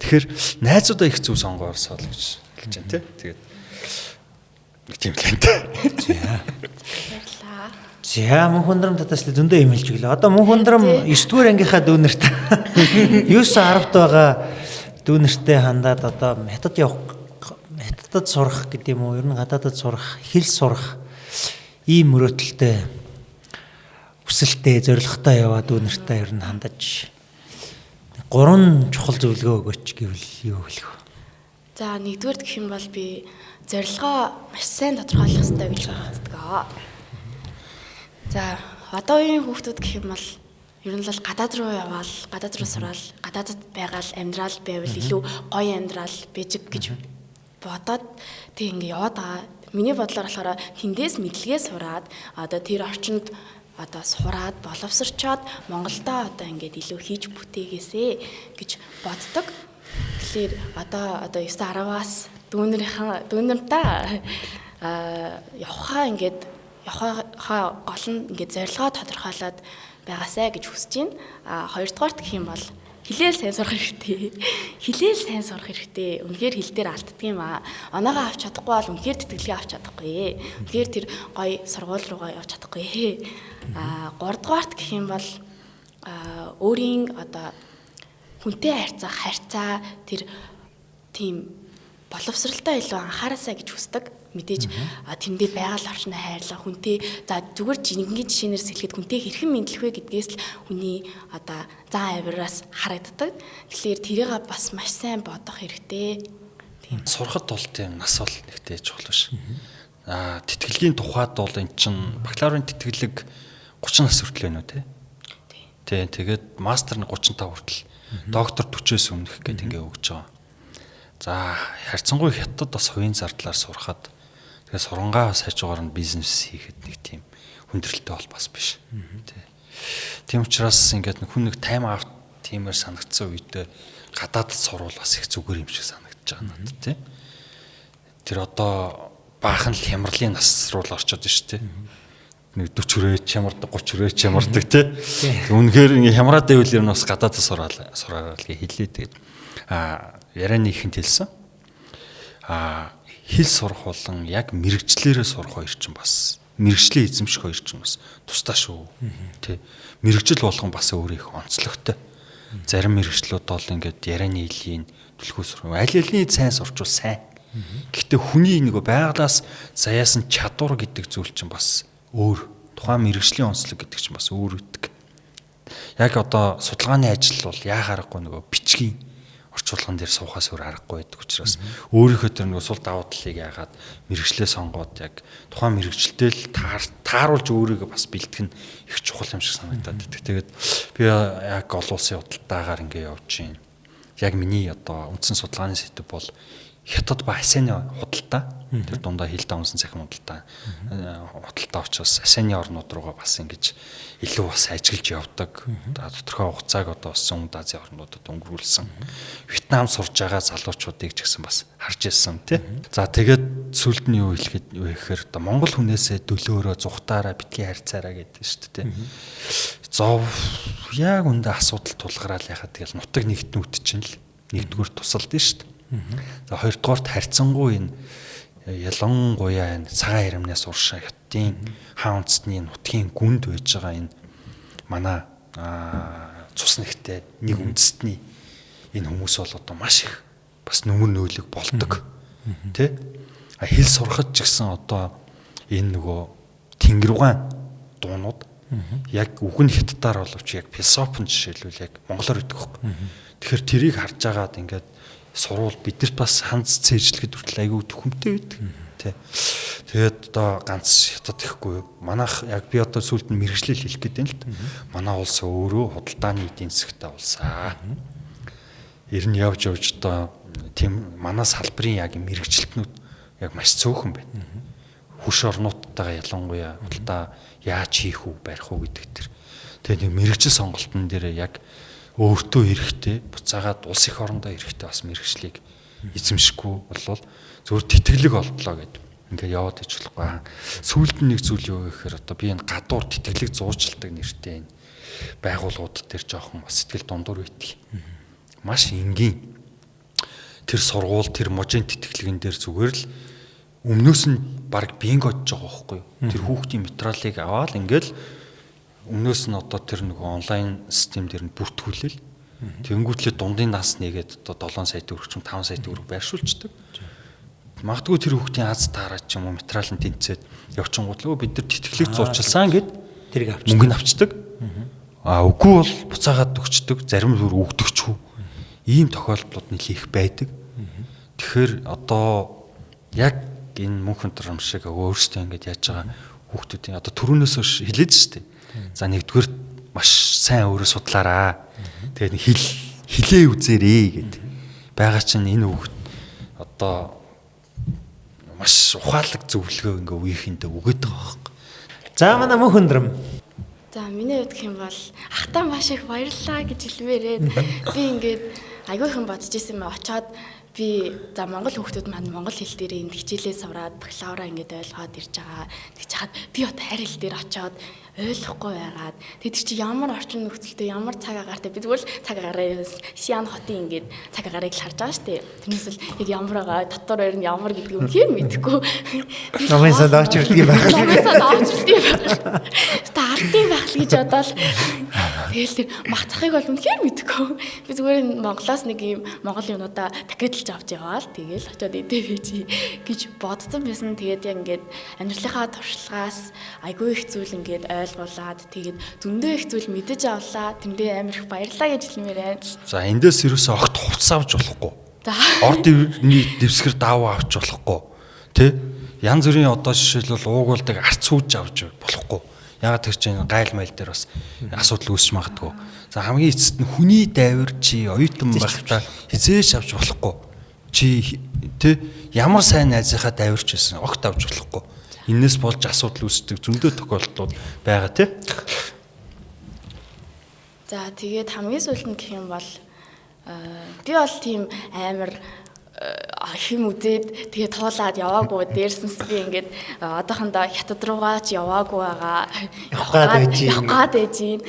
Speaker 3: Тэгэхээр найзуудаа их зөв сонгоорсоо л гэж хэлж байна тий. Тэгээд нэг тийм л энэ.
Speaker 1: За мөн хүндрам татаас л зөндөө юм хэлж өглөө. Одоо мөн хүндрам 9-р ангийнхаа дүүнерт 9-10-т байгаа дүүнертэй хандаад одоо хятадд сурах гэдэг юм уу? Ер нь гадаадд сурах, хэл сурах ийм мөрөөдөлтэй хүсэлтэй, зорилготой яваад дүүнертэй ер нь хандаж 3 чухал зөвлөгөө өгөөч гэвэл юу хэлэх вэ?
Speaker 2: За нэгдүгээр гэх юм бол би зорилгоо маш сайн тодорхойлох хэрэгтэй гэж боддог. За одоо үеийн хүүхдүүд гэх юм бол ер нь л гадаад руу яваал, гадаад руу сураал, гадаадд байгаал, амьдрал байвал илүү гоё амьдрал бижиг гэж бодоод тэг ингээ яваад байгаа. Миний бодлоор болохоор тэндээс мэдлэгээ сураад одоо тэр орчинд одоо сураад боловсрчоод Монголдо одоо ингээд илүү хийж бүтээгээсэ гэж боддог. Тэгэхээр одоо 9-10-аас дүүнэртаа явахаа гол нь ингээд зорилгоо тодорхойлоод байгаасай гэж хүсэж байна. Хоёрдугаарт гэх юм бол хилээл сайн сурах хэрэгтэй. Хилээл сайн сурах хэрэгтэй. Үнэхээр хил дээр алддаг юм аа. Оноогоо авч чадахгүй бол үнэхээр тэтгэлгээ авч чадахгүй. Үнэхээр тэр гоё сургууль руугаа явж чадахгүй. 3-дугаарт гэх юм бол өөрийн одоо хүнтэй харьцаа тэр тийм боловсралтай илүү анхаараасаа гэж хүсдэг. Мэдээж тэндээ байгаль орчноо хайрлах, хүнтэй за зүгээр жинхэнэ жишээнээс хэлэхэд хүнтэй хэрхэн мэдлэх вэ гэдгээс л хүний одоо зан авираас харагддаг. Тэгэхээр тэрийг бас маш сайн бодох хэрэгтэй. Тийм.
Speaker 3: Сурахад бол тийм нас бол нэгтэй чухал биш. Тэтгэлгийн тухайд бол эн чин бакалаврын тэтгэлэг 30 нас хүртэл байна уу те? Тийм. Тэгээд мастер нь 35 хүртэл, доктор 40-с өмнөх гэдэг ингээ өгч байгаа. За харьцангуй хятад бас хувийн зардлаар сурахад тэгээ сурангаа бас хажуугаар нь бизнес хийхэд нэг тийм хүндрэлтэй бол бас биш. Тийм учраас ингээд хүн нэг тайм аут тиймэр санагдсан үедээ гадаадд сурвал бас их зүгээр юм шиг санагдаж байгаа надад тий. Тэр одоо баахан л хямралын нас руу л орчод шүү дээ. Нэг 40 хүрээч хямардаг 30 хүрээч хямардаг тий. Үнэхээр ингээ хямраад байвал ер нь бас гадаадд сураараа л хэлээ тэгээд ярианы ихэнд хэлсэн. Хэл сурах болон яг мэрэгчлэрээ сурах хоёр чинь бас мэрэгжлийн эзэмших хоёр чинь бас тусдаа шүү. Тэ мэрэгжил болгон бас өөрөө их онцлогтой. зарим мэрэгчлүүд бол ингээд ярианы илийн түлхүүс рүү аль алины сайн сурчвал сайн. Гэхдээ хүний нөгөө байгалаас заяасан чадвар гэдэг зүйл чинь бас өөр. Тухайн мэрэгжлийн онцлог гэдэг чинь бас өөр үүдэг. Яг одоо судалгааны ажил бол яахаарахгүй нөгөө бичгийн орчуулган дээр суухаас өөр аргагүй байдаг учраас өөрийнхөө тэр нөгөө сул давуу талыг яагаад мэрэгчлээ сонгоод яг тухайн мэрэгчлэлтэй л тааруулж өөрийгөө бас бэлтгэх нь их чухал юм шиг санагдаад байдаг. Тэгээд би яг олон улсын худалдаагаар ингээ явж байна. Яг миний одоо үндсэн судалгааны сэдэв бол Хятад ба ASEAN-ы худалдаа тэр дундаа хил давнсан цахим худалдаа учраас ASEAN-ы орнууд руугаа бас ингэж илүү бас ажиллаж явдаг. Тодорхой хугацааг одоо бас Зүүн Азийн орнуудад өнгөрүүлсэн. Вьетнам сурж байгаа залуучуудыг ч гэсэн бас харж ирсэн тий. За тэгээд сүүлд нь юу хэлэхэд юу гэхээр одоо Монгол хүнээсээ дөлөөрөө зүхтаараа битгий харьцаараа гэдэг шүү дээ тий. Зов яг үндэ асуудал тулгараал яхад тэгэл нутаг нэгтнүүд чинь л нэгдүгээр тусалд нь шүү дээ. За хоёрдугаарт харьцангуй энэ ялангуяа энэ цагаан ирамнаас уршаа Хятадын хаан үндэстний нутгийн гүнд байж байгаа энэ манай цус нэгтэй нэг үндэстний энэ хүмүүс бол одоо маш их бас нүмер нөөлөг болдог тий хэл сурахад ч гэсэн одоо энэ нөгөө тэнгэрвгаан дуунууд яг үгэн хятадаар боловч яг философийн жишээлбэл яг монголоор өгдөг хөөх. Тэгэхээр тэрийг харж агаад ингээд сурвал биднэрт бас ханц цээжлэхэд хүртэл айгүй төхөмтэй байдаг тий. Тэгээд одоо ганц хятад гэхгүй манайх яг би одоо сүүлд нь мэрэгжлэл хэлэх гэдэг юм л да. Манай улс өөрөө худалдааны эдийн засгтай улсаа. Ер нь явж одоо тийм манай салбарын яг мэрэгчлэтнүүд яг маш цөөхөн байна. Хөш орнуудтайгаа ялангуяа худалдаа яаж хийх үү, барих уу гэдэг тэр. Тэгээд мэрэгжил сонголтын дээр яг өөртөө эрэхтэй буцаагаад улс их орондоо эрэхтэй бас мэрэгчлийг эзэмшихгүй болвол зөвхөн тэтгэлэг олдлоо гэдэг. Ингээ яваад иж болохгүй. Сүүлд нь нэг зүйл юу гэхээр одоо би энэ гадуур тэтгэлэг зуучилдаг нэртэй энэ байгууллагууд төр жоохон сэтгэл дундуур үйдэг. Маш энгийн тэр сургууль тэр можийн тэтгэлгэн дээр зүгээр л өмнөөс нь баг бингодж байгаа байхгүй юу. Тэр хүүхдийн материалыг аваад ингээл өмнөөс нь одоо тэр нэг онлайн систем дээр нь бүртгүүлэл. Тэнгүүтлээ дундын нас нэгээд одоо 7 сая төгрөг ч 5 сая төгрөг байршуулцдаг. Магадгүй тэр хүүхдийн аз таараад ч юм уу материал нь тэнцээд явчихгоотлоо бид нар тэтгэлэг зурчилсан гэд
Speaker 1: тэрийг авч
Speaker 3: мөнгө нь авчдаг. Үгүй бол буцаагаад өгчдөг, зарим нь өгдөгч хүү. Ийм тохиолдлууд нэлээх байдаг. Тэгэхээр одоо яг энэ мөнхөн турам шиг өөрсдөө ингэж яаж байгаа хүүхдүүдийн одоо төрөнөөс хэлээд штэ. За нэгдүгээр маш сайн өөрөө судлаараа. Тэгээд хилээ үзээрэй гэдэг. Бага чинь энэ хүүхд одоо маш ухаалаг зөвлөгөө ингээ үеийнхэндээ өгöd байгаа байхгүй.
Speaker 1: За манай мөнх өндрөм.
Speaker 2: За миний хувьд гэх юм бол ахтаа маш их баярлалаа гэж хэлмээрээ би ингээд айгүй их бодож ирсэн юм очоод би за монгол хүүхдүүд маань монгол хэл дээр энд хичээлээ сураад бакалавра ингээд ойлгоод ирж байгаа. Тэгж хаад би одоо хайр хэл дээр очоод ойлгохгүй байгаад тэд чи ямар орчин нөхцөлтэй ямар цаг агаартай би тэгвэл цаг агаараа Сиан хотын ингээд цаг агаарыг л харж байгаа штеп. Тэрнээс л яг ямар байгаа дотор байр нь ямар гэдгийг үнхээр мэдэхгүй.
Speaker 1: Намын санд очирдгийг байх.
Speaker 2: Намын санд очирдгийг байх. Стартын байх л гэж бодоод тэгэл тэр махцахыг бол үнхээр мэдэхгүй. Би зүгээр Монголоос нэг юм монгол юмудаа пакетлж авч яваал тэгэл очиод идэх гэж бодсон байсан. Тэгээд яг ингээд амьдралынхаа туршлагаас айгүй их зүйл ингээд ойлгуулад тэгээд зөндөө их зүйл мэдэж авлаа. Тэндээ амар их баярлалаа гэж хэлмээр байна.
Speaker 3: За эндээс ерөөсөө огт хувцас авч болохгүй.
Speaker 2: За
Speaker 3: орд ивний дэвсгэр дааваа авч болохгүй. Тэ? Янз бүрийн одоо жишээлбэл уугуулдаг арц сүүж авч болохгүй. Ягаад тэр чинь гайл майл дээр бас асуудал үүсч магадгүй. За хамгийн эцэст нь хүний дайвар чи оюутан байхдаа хизээш авч болохгүй. Чи тэ ямар сайн найзынхаа дайварч байсан огт авч болохгүй. Энээс болж асуудал үүсдэг зөндөө тохиолдлууд байгаа тий.
Speaker 2: За тэгээд хамгийн сүүлд нь гэх юм бол би бол тийм амар хим үзээд тэгээд туулаад яваагүй дээрсэнс би ингээд одоохондоо хятад руугаа ч яваагүй байгаа. Яваад байж гин.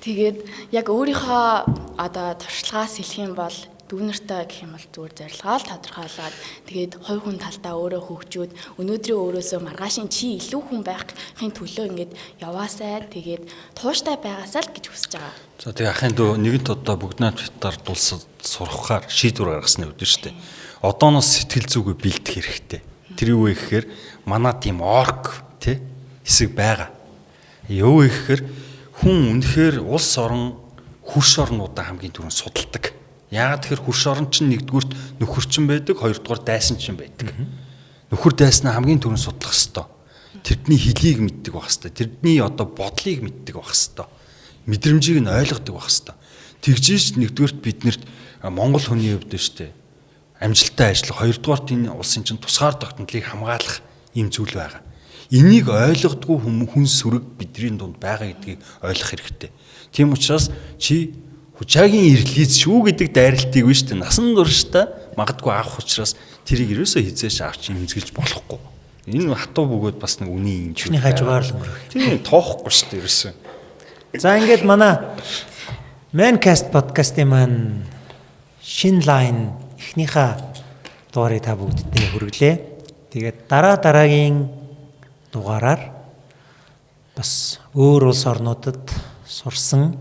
Speaker 2: Тэгээд яг өөрийнхөө одоо туршлагаас хэлэх юм бол дүүнэртэй гэх юм бол зүгээр зорилгоо л тодорхойлоод тэгээд хоёр хүн талдаа өөрөө хөгжөөд өнөөдрийн өөрөөсөө маргаашийн чи илүү хүн байхын төлөө ингээд яваасай тэгээд тууштай байгаасаа л гэж хүсэж байгаа.
Speaker 3: За тэгээ ахын дөө нэгэнт одоо бүгднаа твиттер дулсад сурахаар шийдвэр гаргасны үүдэн шүү дээ. Одооноос сэтгэл зүгээ бэлдэх хэрэгтэй. Тэр юу вэ гэхээр манай тийм орк тий хэсэг байгаа. Юу вэ гэхээр хүн үнэхээр улс орон хөрш орнуудаа хамгийн түрүүнд судалдаг. Яагаад тэгэхээр хөрш орон чинь нэгдүгürt нөхөрчин байдаг, хоёрдугаар дайсан чинь байдаг. Нөхөр дайснаа хамгийн түрүүнд судлах хэрэгтэй. Тэрний хэлийг мэддэг байх хэрэгтэй. Тэрний одоо бодлыг мэддэг байх хэрэгтэй. Мэдрэмжийг нь ойлгодог байх хэрэгтэй. Тэгжиж нэгдүгürt биднэрт Монгол хүний хувьд шүү дээ. Амжилттай ажиллах, хоёрдугаарт энэ улсын чинь тусгаар тогтнолыг хамгаалах юм зүйл байгаа. Энийг ойлгодгүй хүн сүрэг бидний дунд байгаа гэдгийг ойлгох хэрэгтэй. Тийм учраас чи Хужаагийн ирлиз шүү гэдэг дайралтыг биш үү? Насан туршдаа магадгүй авах учраас тэрийг ерөөсөө хизээш авч имзгэлж болохгүй. Энэ хатуу бөгөөд бас нэг үний юм
Speaker 1: чинь хажуугаар л өнгөрөх.
Speaker 3: Тийм тоохгүй шүү дээ ерөөсөө.
Speaker 1: За ингээд манай Mancast подкастын маань шинэ лайн эхнийхээ дугаарыг та бүгдтэй хүргэлээ. Тэгээд дараагийн дугаараар бас өөр улс орнуудад сурсан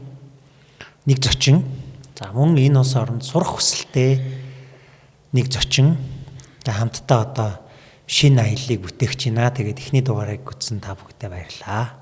Speaker 1: нэг зочин. За мөн энэ улс оронд сурах хүсэлтэй нэг зочин. Хамтдаа одоо шинэ аяллыг бүтээгч байна. Тэгээд эхний дугаарыг гүйтсэн та бүгдээ баярлалаа.